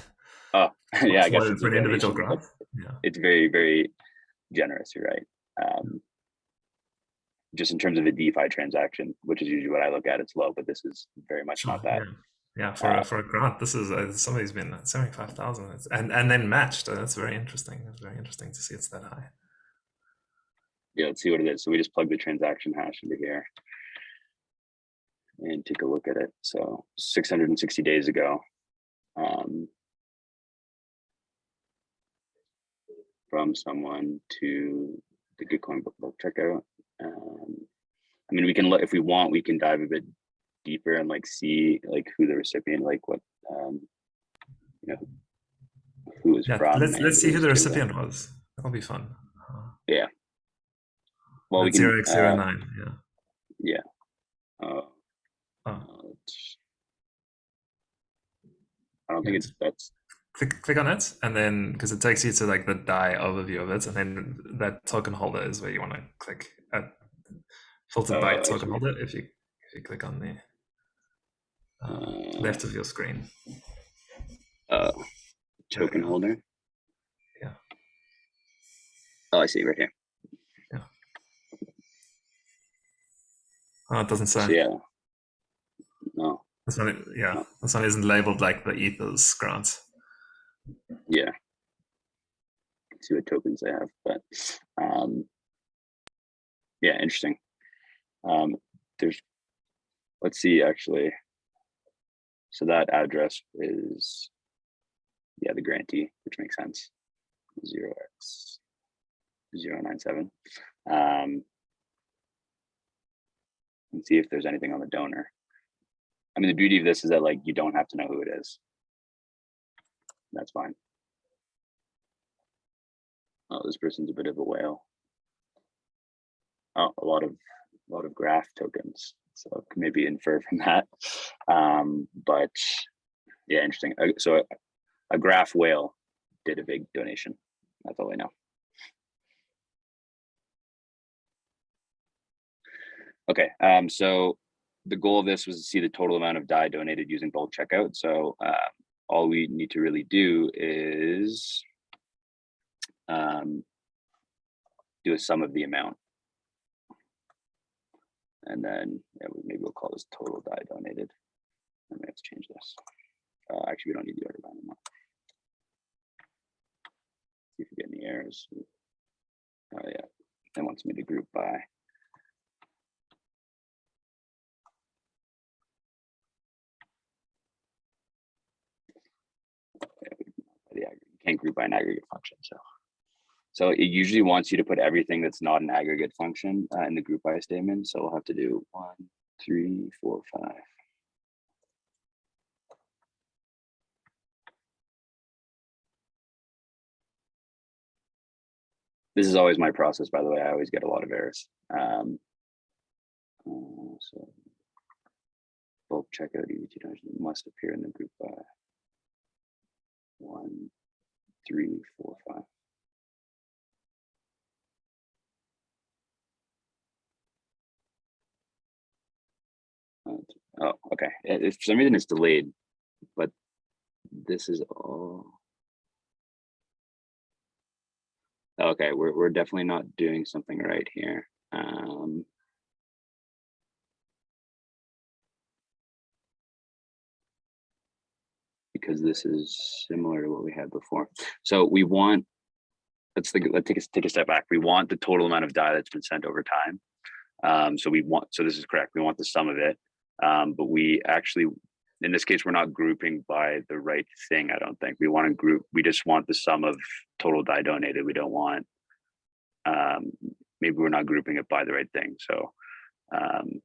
oh yeah, I guess for it's an a individual donation, grant. but Yeah. it's very, very generous. You're right. Just in terms of a DeFi transaction, which is usually what I look at, it's low, but this is very much Sure, not that. yeah. For a grant, this is somebody's been 75,000, and then matched. That's very interesting. It's very interesting to see it's that high. Yeah, let's see what it is. So we just plug the transaction hash into here and take a look at it. So 660 days ago, from someone to the Gitcoin book checkout. I mean, we can look if we want. We can dive a bit deeper and like see like who the recipient, like what you know, who is from. Let's see who the recipient was. That'll be fun. Yeah. Well, we That's can 0x09. Yeah. I don't think it's that's. Click on it, and then because it takes you to like the DAI overview of it, and then that token holder is where you want to click at filtered by token holder. If you click on the left of your screen. Token holder. Yeah. Oh, I see right here. Yeah. Oh, it doesn't say. So, yeah. No. This one, no. This one isn't labeled like the Ethers grant. Yeah. Let's see what tokens they have, but yeah, interesting. Let's see actually. So that address is, yeah, the grantee, which makes sense. 0x097. And see if there's anything on the donor. I mean, the beauty of this is that like you don't have to know who it is. That's fine. Oh, this person's a bit of a whale. Oh, a lot of graph tokens. So maybe infer from that. But yeah, interesting. So a graph whale did a big donation. That's all I know. Okay, so the goal of this was to see the total amount of DAI donated using bulk checkout. So all we need to really do is do a sum of the amount. And then maybe we'll call this total DAI donated. And we have to change this. Actually, we don't need the order by anymore. See if we get any errors. Oh yeah, it wants me to group by. You can't group by an aggregate function. So it usually wants you to put everything that's not an aggregate function in the group by statement. So we'll have to do 1, 3, 4, 5. This is always my process, by the way. I always get a lot of errors. So bulk checkout EVT must appear in the group by 1, 3, 4, 5. Oh, okay. For some reason it's delayed, but this is all. Okay, we're definitely not doing something right here. Because this is similar to what we had before. So we want, let's take a step back. We want the total amount of DAI that's been sent over time. So this is correct. We want the sum of it. But we actually, in this case, we're not grouping by the right thing, I don't think. We just want the sum of total DAI donated. We don't want, maybe we're not grouping it by the right thing. So let's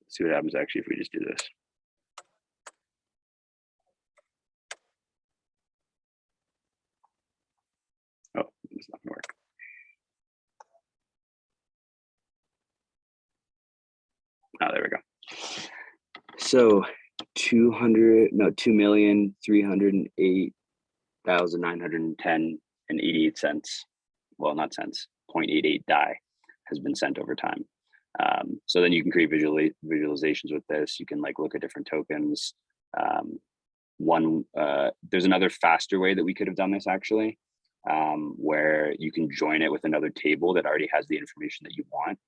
see what happens actually if we just do this. Oh, it's not gonna work. Oh, there we go. So 2,308,910.88 cents. Well, not cents, 0.88 DAI has been sent over time. So then you can create visualizations with this. You can like look at different tokens. There's another faster way that we could have done this actually, where you can join it with another table that already has the information that you want.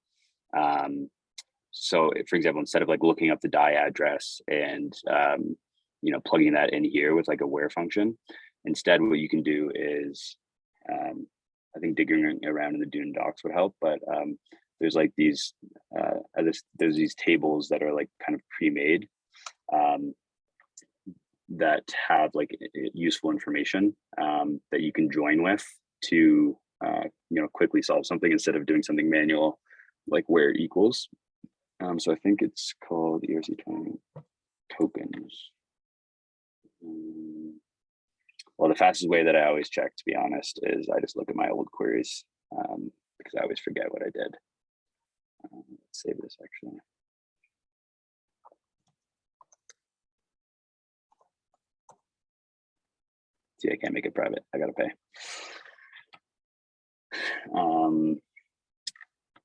So for example, instead of like looking up the DAI address and plugging that in here with like a where function, instead what you can do is, I think digging around in the Dune docs would help, but there's like these there's these tables that are like kind of pre-made that have like useful information that you can join with to quickly solve something instead of doing something manual like where equals. So I think it's called ERC20 tokens. Well, the fastest way that I always check, to be honest, is I just look at my old queries because I always forget what I did. Let's save this actually. See, I can't make it private. I gotta pay.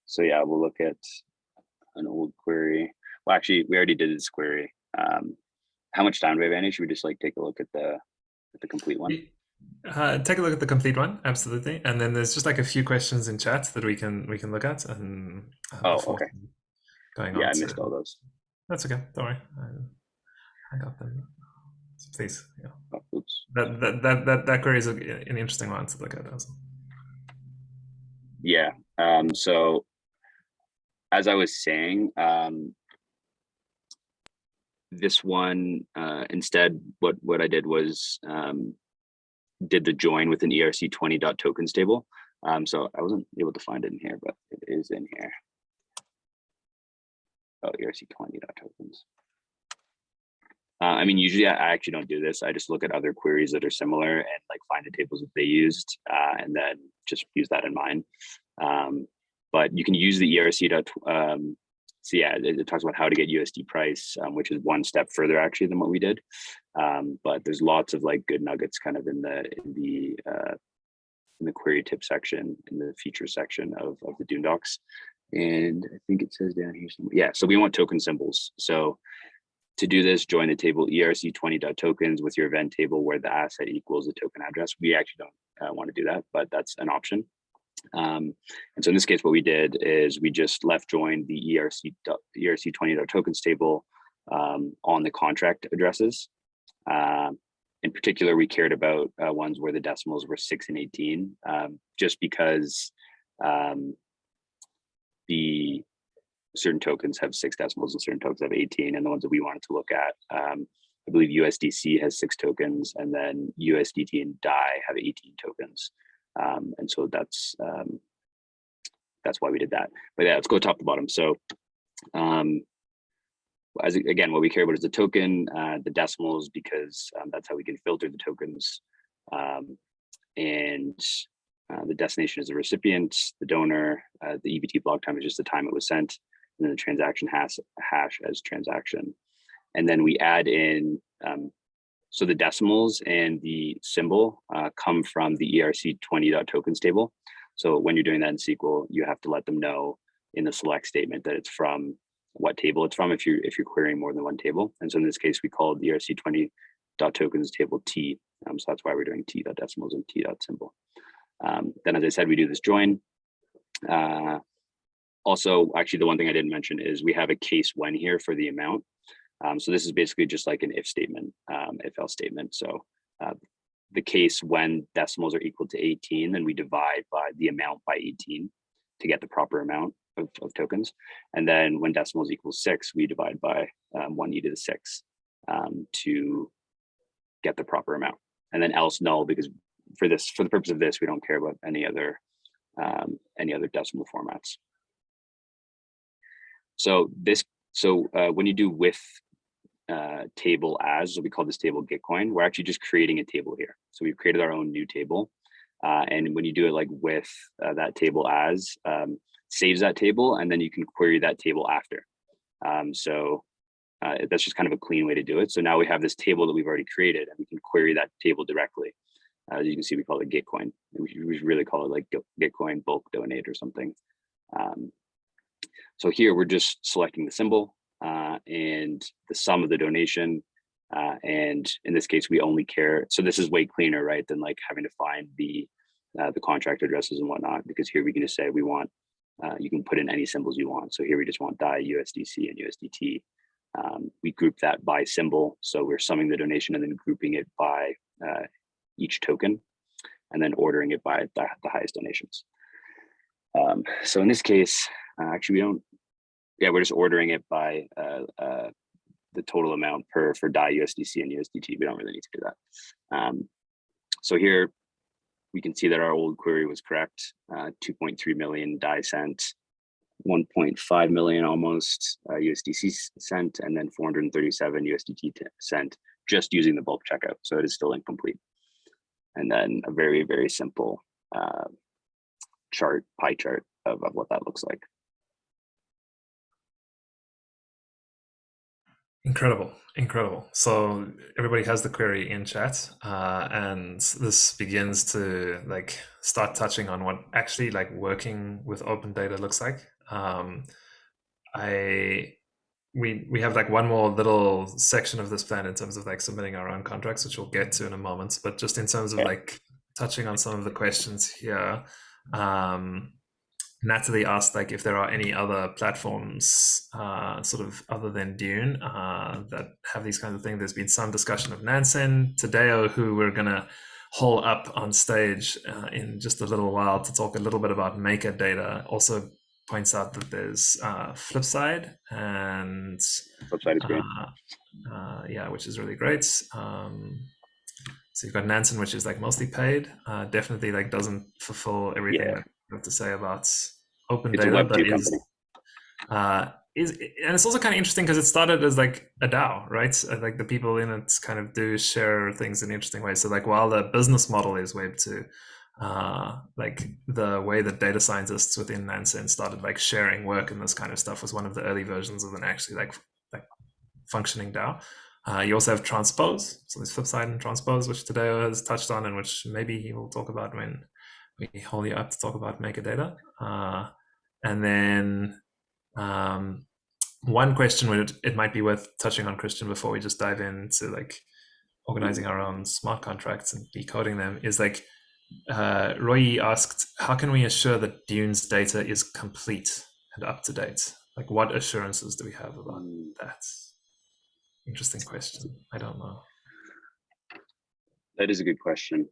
So yeah, we'll look at an old query. Well, actually, we already did this query. How much time do we have, Annie? Should we just like take a look at the complete one? Take a look at the complete one, absolutely. And then there's just like a few questions in chat that we can look at. And okay. Going yeah, on. I missed all those. That's okay. Don't worry. I got them. Please. Yeah. Oh, oops. That query is an interesting one to look at also. Yeah. So as I was saying, this one instead, what I did was did the join with an ERC20.tokens table. So I wasn't able to find it in here, but it is in here. Oh, ERC20.tokens. I mean, usually I actually don't do this. I just look at other queries that are similar and like find the tables that they used and then just use that in mind. But you can use the ERC. So yeah, it talks about how to get USD price, which is one step further actually than what we did. But there's lots of like good nuggets kind of in the query tip section, in the feature section of the Dune docs. And I think it says down here somewhere. Yeah, so we want token symbols. So to do this, join the table ERC20.tokens with your event table where the asset equals the token address. We actually don't want to do that, but that's an option. And so in this case, what we did is we just left join the ERC20.tokens table on the contract addresses. In particular, we cared about ones where the decimals were 6 and 18, just because the certain tokens have 6 decimals and certain tokens have 18, and the ones that we wanted to look at, I believe USDC has 6 tokens, and then USDT and DAI have 18 tokens. And so that's why we did that. But yeah, let's go top to bottom. So again, what we care about is the token, the decimals, because that's how we can filter the tokens. And the destination is the recipient, the donor, the EBT block time is just the time it was sent, and then the transaction hash as transaction. And then we add in, so the decimals and the symbol come from the ERC20.tokens table. So when you're doing that in SQL, you have to let them know in the select statement that it's from what table it's from if you're querying more than one table. And so in this case, we called the ERC20.tokens table T. So that's why we're doing T.decimals and T.symbol. Then, as I said, we do this join. Also, actually, the one thing I didn't mention is we have a case when here for the amount. So this is basically just like an if statement, if else statement. So the case when decimals are equal to 18, then we divide by the amount by 18 to get the proper amount of tokens. And then when decimals equal 6, we divide by 1e to the 6 to get the proper amount. And then else null, because for the purpose of this, we don't care about any other decimal formats. So when you do with table as, so we call this table Gitcoin, we're actually just creating a table here. So we've created our own new table. And when you do it like with that table as, saves that table, and then you can query that table after. So That's just kind of a clean way to do it. So now we have this table that we've already created, and we can query that table directly. As you can see, we call it Gitcoin. We really call it like Gitcoin bulk donate or something. So here we're just selecting the symbol and the sum of the donation. And in this case, we only care. So this is way cleaner, right, than like having to find the contract addresses and whatnot, because here we can just say we want, you can put in any symbols you want. So here we just want DAI, USDC, and USDT. We group that by symbol. So we're summing the donation and then grouping it by each token, and then ordering it by the highest donations. So in this case, actually we don't, we're just ordering it by the total amount for DAI, USDC, and USDT. We don't really need to do that. So here we can see that our old query was correct. 2.3 million DAI sent, 1.5 million almost USDC sent, and then 437 USDT sent, just using the bulk checkout. So it is still incomplete. And then a very, very simple pie chart of what that looks like. Incredible, incredible. So everybody has the query in chat, and this begins to like start touching on what actually like working with open data looks like. We have like one more little section of this plan in terms of like submitting our own contracts, which we'll get to in a moment. But just in terms of like touching on some of the questions here, Natalie asked like if there are any other platforms sort of other than Dune that have these kinds of things. There's been some discussion of Nansen, Tadeo, who we're gonna haul up on stage in just a little while to talk a little bit about maker data. Also points out that there's Flipside, and Flipside is great. which is really great. So you've got Nansen, which is like mostly paid. Definitely like doesn't fulfill everything that you have to say about open It's data, a Web2 but company. And it's also kind of interesting because it started as like a DAO, right? Like the people in it kind of do share things in interesting ways. So like while the business model is Web2, like the way that data scientists within Nansen started like sharing work and this kind of stuff was one of the early versions of an actually like functioning DAO. You also have transpose, so there's Flipside and transpose, which Tadeo has touched on, and which maybe he will talk about when we haul you up to talk about maker data. And then one question it might be worth touching on, Christian, before we just dive into like organizing our own smart contracts and decoding them, is like Roy asked, how can we assure that Dune's data is complete and up to date? Like what assurances do we have about that? Interesting question. I don't know. That is a good question.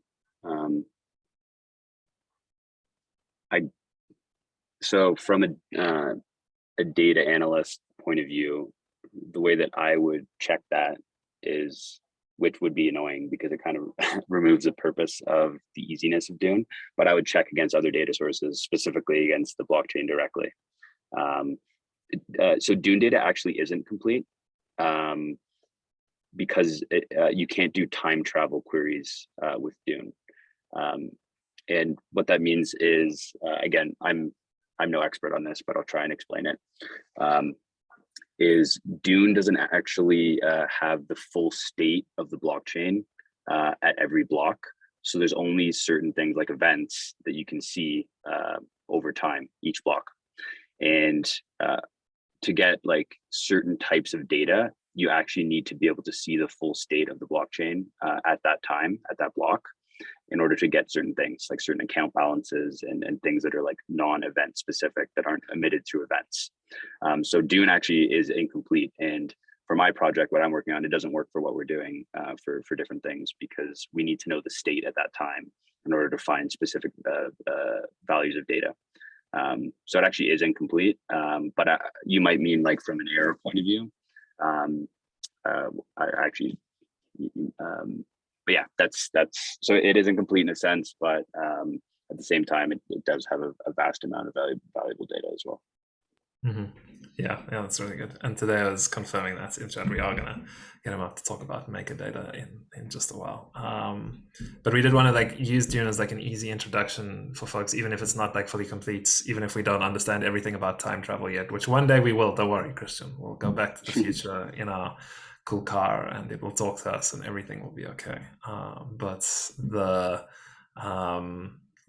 So from a data analyst point of view, the way that I would check that is, which would be annoying because it kind of removes the purpose of the easiness of Dune, but I would check against other data sources, specifically against the blockchain directly. So Dune data actually isn't complete because you can't do time travel queries with Dune. And what that means is, again, I'm no expert on this, but I'll try and explain it. Is Dune doesn't actually have the full state of the blockchain at every block. So there's only certain things like events that you can see over time, each block. And to get like certain types of data, you actually need to be able to see the full state of the blockchain at that time, at that block, in order to get certain things like certain account balances and things that are like non-event specific that aren't emitted through events. So Dune actually is incomplete. And for my project, what I'm working on, it doesn't work for what we're doing for different things, because we need to know the state at that time in order to find specific values of data. So it actually is incomplete, but you might mean like from an error point of view. But yeah, that's so it is incomplete in a sense, but at the same time, it does have a vast amount of valuable data as well. Yeah, that's really good. And today I was confirming that in chat. We are gonna get him up to talk about maker data in just a while. But we did want to like use Dune as like an easy introduction for folks, even if it's not like fully complete, even if we don't understand everything about time travel yet, which one day we will. Don't worry, Christian. We'll go back to the future in our cool car, and it will talk to us, and everything will be okay. But the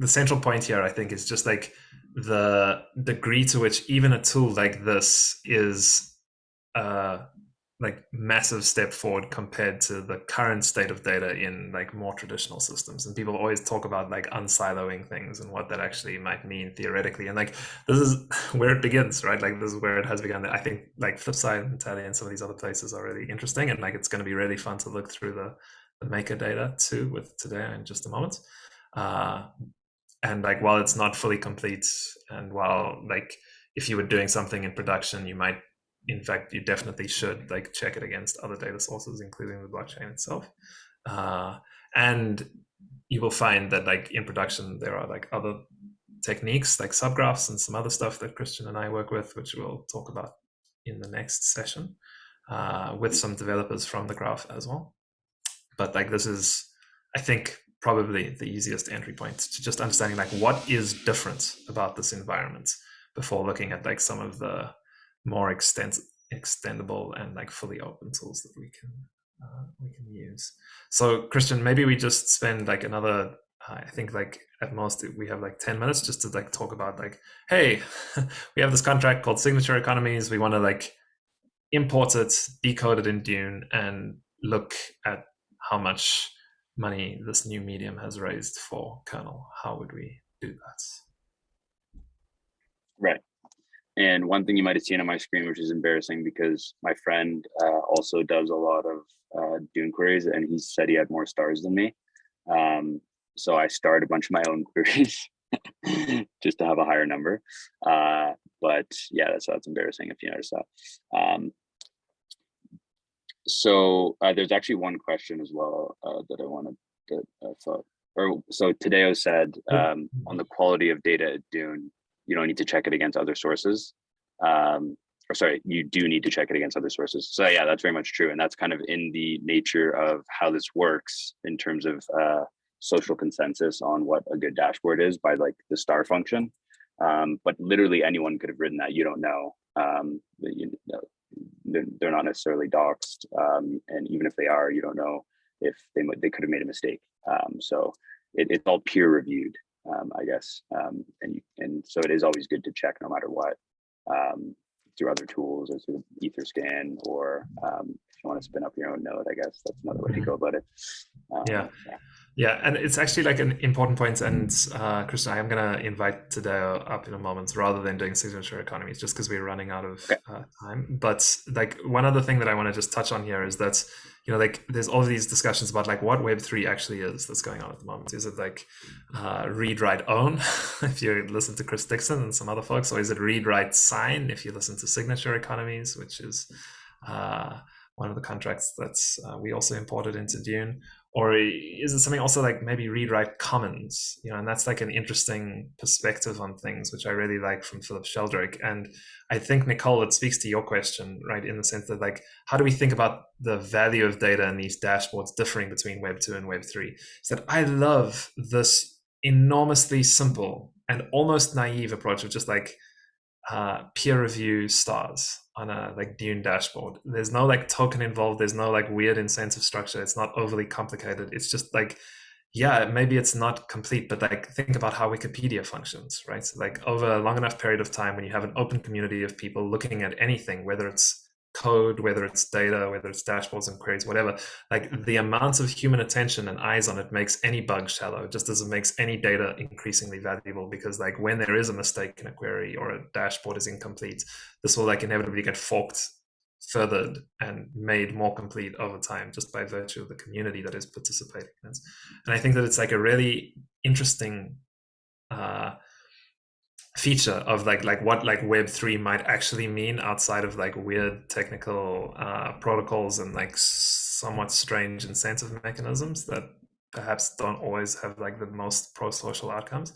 central point here, I think, is just like the degree to which even a tool like this is like massive step forward compared to the current state of data in like more traditional systems. And people always talk about like unsiloing things and what that actually might mean theoretically. And like this is where it begins, right? Like this is where it has begun. I think like Flipside and Tally and some of these other places are really interesting, and like it's going to be really fun to look through the maker data too with today in just a moment. And like while it's not fully complete, and while like if you were doing something in production, you might, in fact, you definitely should like check it against other data sources, including the blockchain itself. And you will find that like in production there are like other techniques like subgraphs and some other stuff that Christian and I work with, which we'll talk about in the next session, with some developers from the graph as well. But like this is, I think, probably the easiest entry point to just understanding like what is different about this environment before looking at like some of the more extendable and like fully open tools that we can use. So Christian, maybe we just spend like another I think like at most we have like 10 minutes just to like talk about like, hey, we have this contract called signature economies. We want to like import it, decode it in Dune, and look at how much money this new medium has raised for kernel. How would we do that? Right. And one thing you might have seen on my screen, which is embarrassing because my friend also does a lot of Dune queries, and he said he had more stars than me. So I started a bunch of my own queries just to have a higher number. But yeah, that's embarrassing if you notice that. So there's actually one question as well that I wanted that I thought. So Tadeo said on the quality of data at Dune, you don't need to check it against other sources. Or sorry, you do need to check it against other sources. So yeah, that's very much true. And that's kind of in the nature of how this works in terms of social consensus on what a good dashboard is by like the star function. But literally anyone could have written that. You don't know. They're not necessarily doxed. And even if they are, you don't know if they could have made a mistake. So it's all peer reviewed, I guess. And so it is always good to check no matter what, through other tools or through Etherscan, or if you want to spin up your own node, I guess that's another way to go about it. Yeah, and it's actually like an important point. And Christian, I am going to invite Tadeo up in a moment rather than doing signature economies, just because we're running out of time. But like one other thing that I want to just touch on here is that, you know, like there's all of these discussions about like what Web3 actually is that's going on at the moment. Is it like read, write, own, if you listen to Chris Dixon and some other folks, or is it read, write, sign, if you listen to signature economies, which is one of the contracts that's we also imported into Dune? Or is it something also like maybe read write commons, you know? And that's like an interesting perspective on things, which I really like from Philip Sheldrake. And I think, Nicole, it speaks to your question, right? In the sense that like, how do we think about the value of data in these dashboards differing between Web 2 and Web 3? Is that I love this enormously simple and almost naive approach of just like peer review stars on a like Dune dashboard. There's no like token involved. There's no like weird incentive structure. It's not overly complicated. It's just like, yeah, maybe it's not complete, but like think about how Wikipedia functions, right? So like over a long enough period of time, when you have an open community of people looking at anything, whether it's code, whether it's data, whether it's dashboards and queries, whatever, like the amount of human attention and eyes on it makes any bug shallow, just as it makes any data increasingly valuable. Because like when there is a mistake in a query or a dashboard is incomplete, this will like inevitably get forked, furthered, and made more complete over time just by virtue of the community that is participating in it. And I think that it's like a really interesting feature of like what like Web3 might actually mean outside of like weird technical protocols and like somewhat strange incentive mechanisms that perhaps don't always have like the most pro-social outcomes.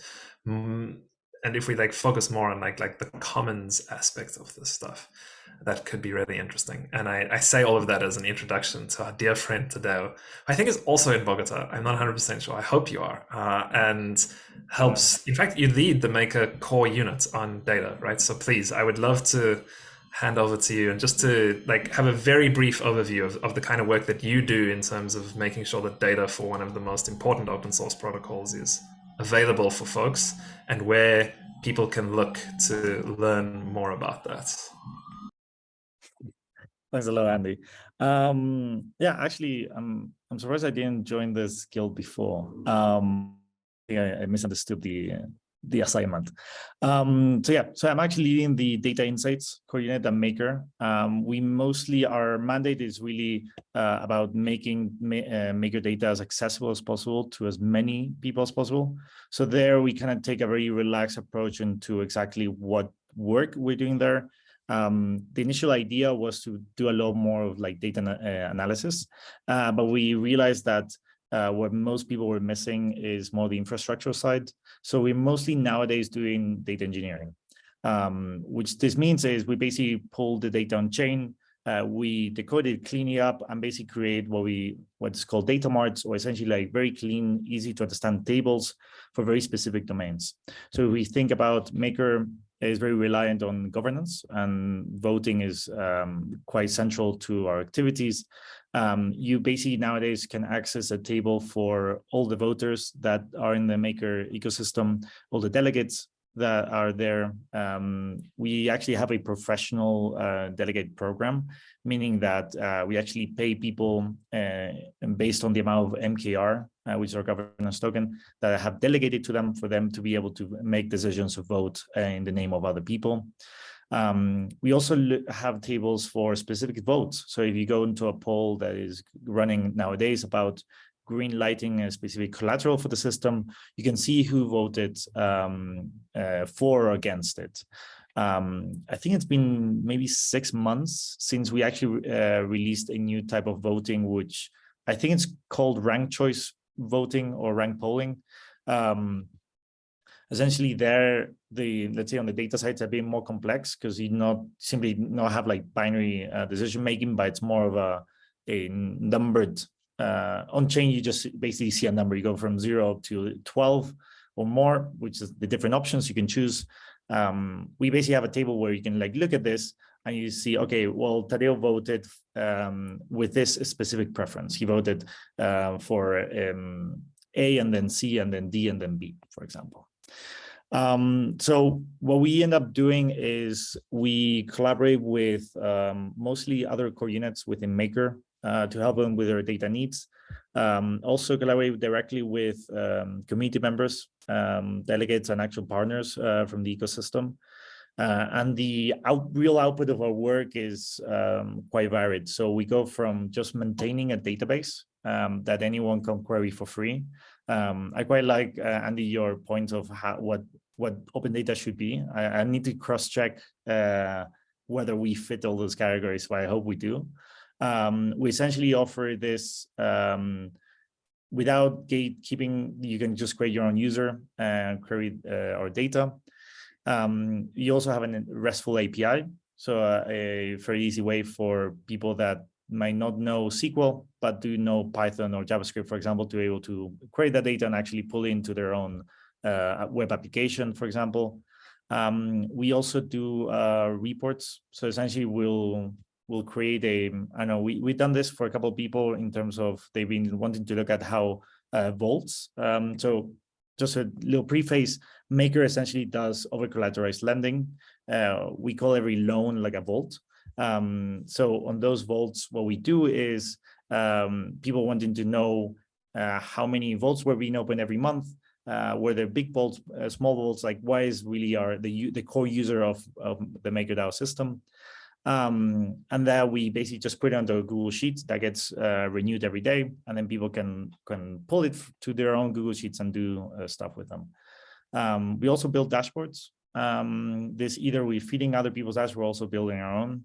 and if we like focus more on like the commons aspect of this stuff, that could be really interesting. And I say all of that as an introduction to our dear friend Tadeo. I think is also in Bogota. I'm not 100% sure. I hope you are. And helps. In fact, you lead the Maker core unit on data, right? So please, I would love to hand over to you and just to like have a very brief overview of the kind of work that you do in terms of making sure that data for one of the most important open source protocols is available for folks, and where people can look to learn more about that. Thanks a lot, Andy. Yeah, actually, I'm surprised I didn't join this guild before. I misunderstood the assignment. So I'm actually leading the data insights coordinate at Maker. We mostly, our mandate is really about making Maker data as accessible as possible to as many people as possible. So there we kind of take a very relaxed approach into exactly what work we're doing there. The initial idea was to do a lot more of like data analysis, but we realized that what most people were missing is more the infrastructure side. So we're mostly nowadays doing data engineering, which this means is we basically pull the data on chain, we decode it, clean it up, and basically create what's called data marts, or essentially like very clean, easy to understand tables for very specific domains. So we think about Maker is very reliant on governance, and voting is quite central to our activities. You basically nowadays can access a table for all the voters that are in the Maker ecosystem, all the delegates that are there. We actually have a professional delegate program, meaning that we actually pay people based on the amount of MKR, which is our governance token, that have delegated to them for them to be able to make decisions to vote in the name of other people. We also have tables for specific votes. So if you go into a poll that is running nowadays about green lighting a specific collateral for the system, you can see who voted for or against it. I think it's been maybe 6 months since we actually released a new type of voting, which I think it's called ranked choice voting or ranked polling. Essentially there, let's say on the data sides are being more complex because you not have like binary decision making, but it's more of a numbered on chain. You just basically see a number. You go from 0 to 12 or more, which is the different options you can choose. We basically have a table where you can like look at this and you see, okay, well, Tadeo voted with this specific preference. He voted for A and then C and then D and then B, for example. So what we end up doing is we collaborate with mostly other core units within Maker to help them with their data needs. Also collaborate directly with community members, delegates, and actual partners from the ecosystem. And the real output of our work is quite varied. So we go from just maintaining a database that anyone can query for free. I quite like, Andy, your point of what open data should be. I need to cross-check whether we fit all those categories, but I hope we do. We essentially offer this without gatekeeping. You can just create your own user and query our data. You also have a RESTful API, so a very easy way for people that might not know SQL but do know Python or JavaScript, for example, to be able to query that data and actually pull into their own web application, for example. We also do reports. So essentially, we'll create I know we've done this for a couple of people in terms of they've been wanting to look at how vaults. So just a little preface, Maker essentially does over-collateralized lending. We call every loan like a vault. So on those vaults, what we do is people wanting to know how many vaults were being opened every month, were there big vaults, small vaults, like why is really the core user of the MakerDAO system. And that we basically just put it onto a Google Sheet that gets renewed every day, and then people can pull it to their own Google Sheets and do stuff with them. We also build dashboards. This either we're feeding other people's dashboards, we're also building our own.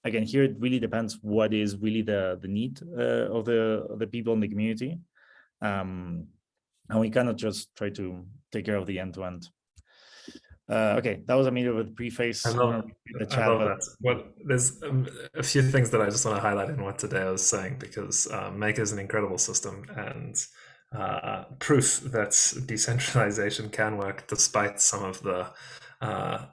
Again, here it really depends what is really the need of the people in the community. And we kind of just try to take care of the end-to-end. Okay, that was a meeting with preface. I I'm love, gonna repeat the I chat, love but that. Well, there's a few things that I just want to highlight in what Tadeo was saying, because Maker is an incredible system, and proof that decentralization can work despite some of the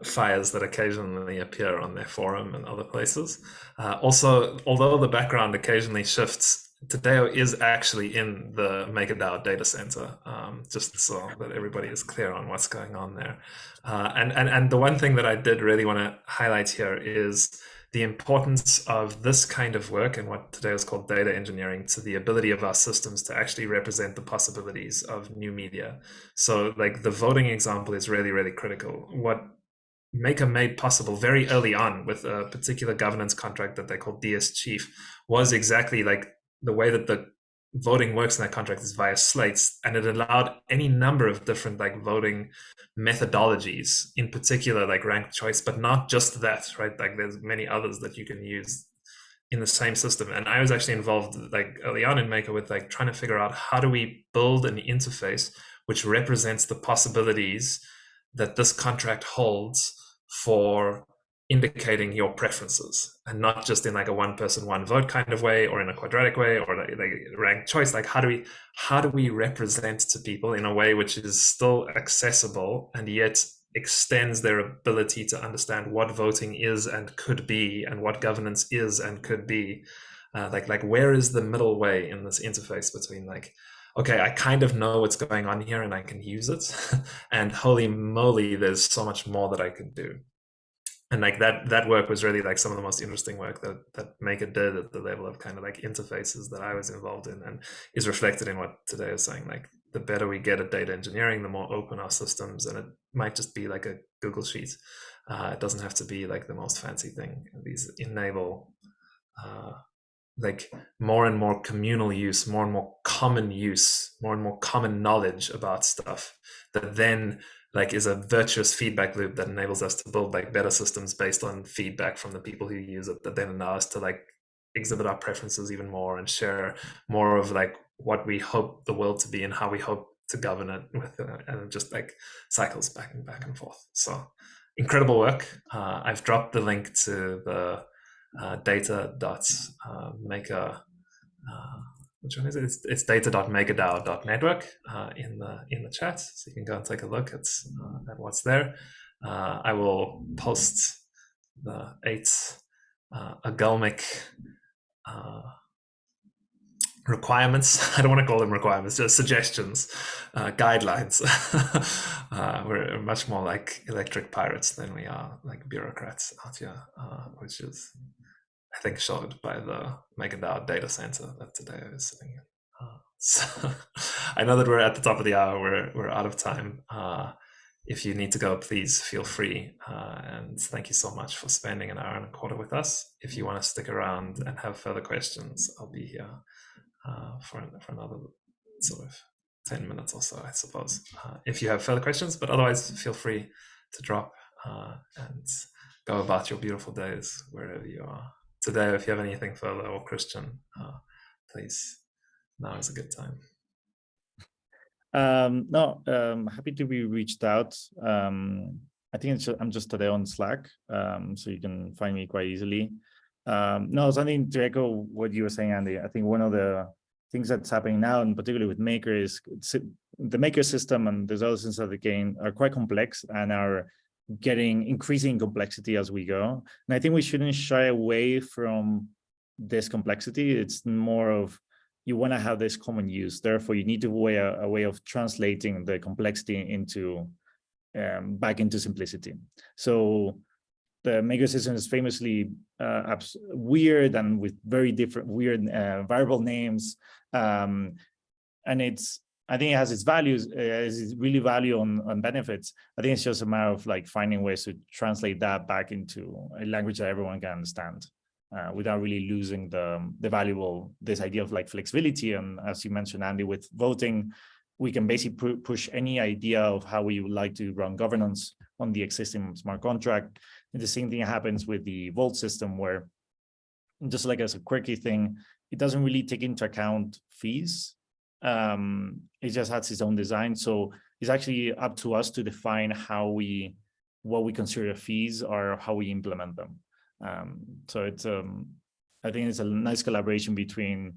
fires that occasionally appear on their forum and other places. Also, although the background occasionally shifts, Tadeo is actually in the MakerDAO data center, just so that everybody is clear on what's going on there. And the one thing that I did really want to highlight here is the importance of this kind of work and what today is called data engineering to the ability of our systems to actually represent the possibilities of new media. So like the voting example is really, really critical. What Maker made possible very early on with a particular governance contract that they call DS Chief was exactly like the way that the voting works in that contract is via slates, and it allowed any number of different like voting methodologies, in particular like ranked choice, but not just that, right? Like there's many others that you can use in the same system. And I was actually involved like early on in Maker with like trying to figure out how do we build an interface which represents the possibilities that this contract holds for indicating your preferences, and not just in like a one person one vote kind of way, or in a quadratic way, or like ranked choice. Like how do we represent to people in a way which is still accessible and yet extends their ability to understand what voting is and could be, and what governance is and could be. Like where is the middle way in this interface between like, okay, I kind of know what's going on here and I can use it, and holy moly, there's so much more that I could do. And like that work was really like some of the most interesting work that Maker did at the level of kind of like interfaces that I was involved in, and is reflected in what today is saying. Like the better we get at data engineering, the more open our systems, and it might just be like a Google sheet. It doesn't have to be like the most fancy thing. These enable like more and more communal use, more and more common use, more and more common knowledge about stuff that then like is a virtuous feedback loop that enables us to build like better systems based on feedback from the people who use it, that then allow us to like exhibit our preferences even more and share more of like what we hope the world to be and how we hope to govern it with, and it just like cycles back and forth. So incredible work. I've dropped the link to the data.maker, which one is it? It's data.makerdao.network in the chat, so you can go and take a look at what's there. I will post the 8 agalmic requirements. I don't want to call them requirements, just suggestions, guidelines. We're much more like electric pirates than we are like bureaucrats out here, which is, I think, showed by the MakerDAO data center that today is sitting in. So I know that we're at the top of the hour. We're out of time. If you need to go, please feel free. And thank you so much for spending an hour and a quarter with us. If you want to stick around and have further questions, I'll be here for another sort of 10 minutes or so, I suppose, if you have further questions. But otherwise, feel free to drop and go about your beautiful days wherever you are. Today, if you have anything further, or Christian, please, now is a good time. No, happy to be reached out. I think I'm just today on Slack, so you can find me quite easily. No, something to echo what you were saying, Andy. I think one of the things that's happening now, and particularly with Maker, is the Maker system and there's other systems of the game are quite complex and are getting increasing complexity as we go. And I think we shouldn't shy away from this complexity. It's more of, you want to have this common use. Therefore, you need to a way of translating the complexity into back into simplicity. So the Maker system is famously weird and with very different weird variable names. And I think it has its values, it's really value on benefits. I think it's just a matter of like finding ways to translate that back into a language that everyone can understand without really losing this idea of like flexibility. And as you mentioned, Andy, with voting, we can basically push any idea of how we would like to run governance on the existing smart contract. And the same thing happens with the vault system, where just like as a quirky thing, it doesn't really take into account fees. It just has its own design. So it's actually up to us to define how we what we consider fees or how we implement them. So it's I think it's a nice collaboration between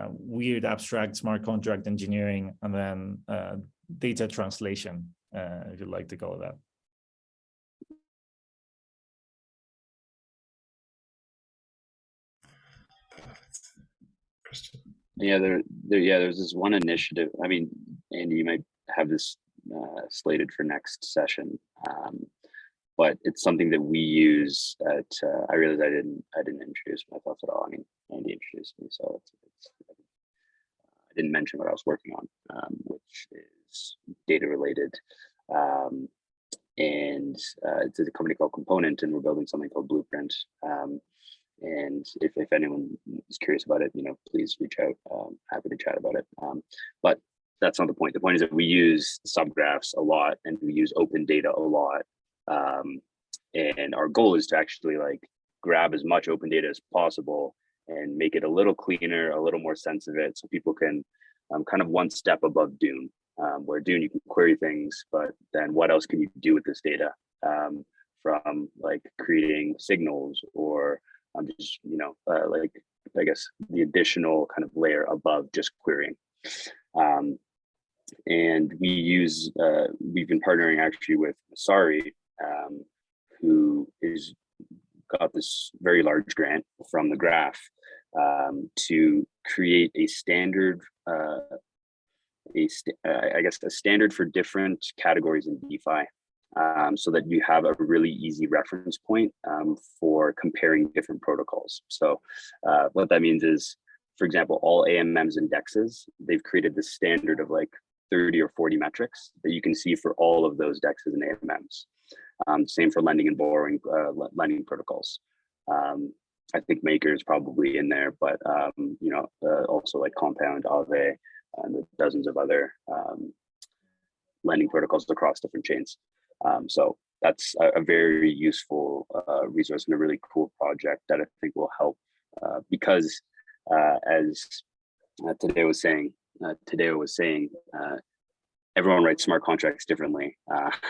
weird abstract smart contract engineering and then data translation, if you'd like to call it that. Christian. Yeah, there's this one initiative. I mean, Andy, you might have this slated for next session, but it's something that we use at. I realized I didn't introduce myself at all. I mean, Andy introduced me, so I didn't mention what I was working on, which is data related, and it's a company called Component, and we're building something called Blueprint. And if anyone is curious about it, please reach out. Happy to chat about it. But that's not the point. The point is that we use subgraphs a lot, and we use open data a lot. And our goal is to actually grab as much open data as possible and make it a little cleaner, a little more sense of it, so people can kind of one step above Dune, where Dune you can query things, but then what else can you do with this data, from creating signals or just I guess the additional kind of layer above just querying. And we've been partnering actually with Masari, who is got this very large grant from the Graph to create a standard, I guess a standard for different categories in DeFi, so that you have a really easy reference point for comparing different protocols. So what that means is, for example, all AMMs and DEXs, they've created this standard of 30 or 40 metrics that you can see for all of those DEXs and AMMs. Same for lending and borrowing lending protocols. I think Maker is probably in there, but also Compound, Aave, and dozens of other lending protocols across different chains. So that's a very useful resource and a really cool project that I think will help, because as Tadeo was saying, everyone writes smart contracts differently,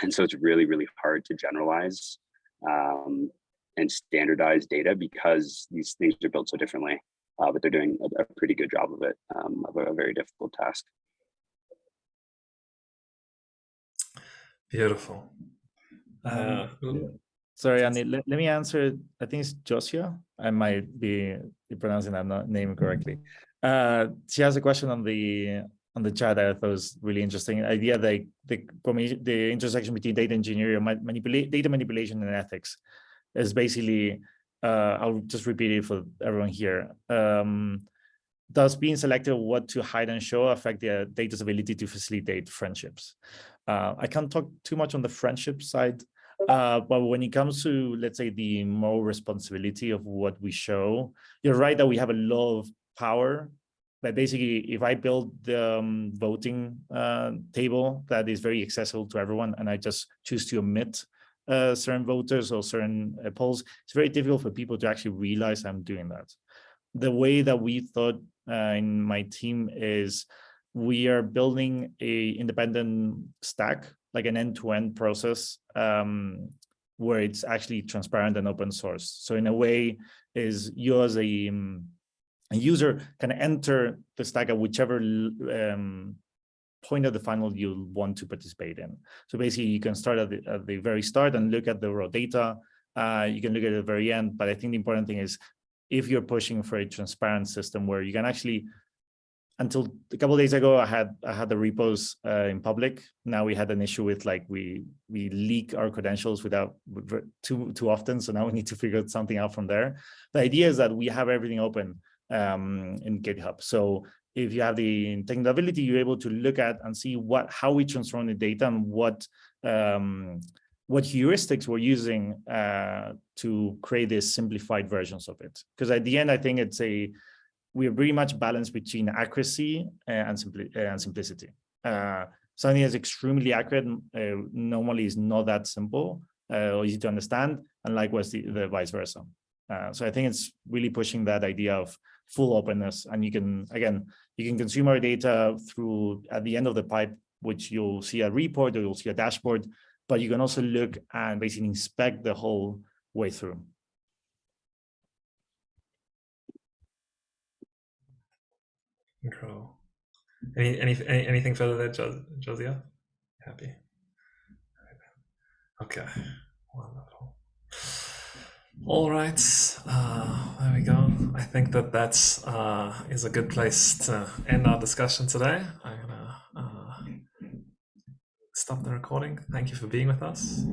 and so it's really, really hard to generalize and standardize data because these things are built so differently. But they're doing a pretty good job of it, of a very difficult task. Beautiful. Sorry, Andy, let me answer. I think it's Josia. I might be pronouncing that name correctly. She has a question on the chat that I thought was really interesting. Idea that the intersection between data engineering, data manipulation, and ethics is basically. I'll just repeat it for everyone here. Does being selective what to hide and show affect the data's ability to facilitate friendships? I can't talk too much on the friendship side, but when it comes to, let's say, the moral responsibility of what we show, you're right that we have a lot of power. But basically, if I build the voting table that is very accessible to everyone, and I just choose to omit certain voters or certain polls, it's very difficult for people to actually realize I'm doing that. The way that we thought in my team is we are building a independent stack, like an end-to-end process, where it's actually transparent and open source. So in a way, is you as a user can enter the stack at whichever point of the funnel you want to participate in. So basically, you can start at the very start and look at the raw data. You can look at the very end, but I think the important thing is if you're pushing for a transparent system where you can actually, until a couple of days ago, I had the repos in public. Now we had an issue with we leak our credentials without too often. So now we need to figure something out from there. The idea is that we have everything open in GitHub. So if you have the technical ability, you're able to look at and see how we transform the data and what heuristics we're using to create these simplified versions of it. Because at the end, I think we're very much balanced between accuracy and simplicity. Something that's extremely accurate normally is not that simple or easy to understand, and likewise the vice versa. So I think it's really pushing that idea of full openness, and you can consume our data through at the end of the pipe, which you'll see a report or you'll see a dashboard. but you can also look and basically inspect the whole way through. Incredible. Anything further there, Josiah? Happy. Okay. Wonderful. All right. There we go. I think that is a good place to end our discussion today. I'm gonna stop the recording. Thank you for being with us.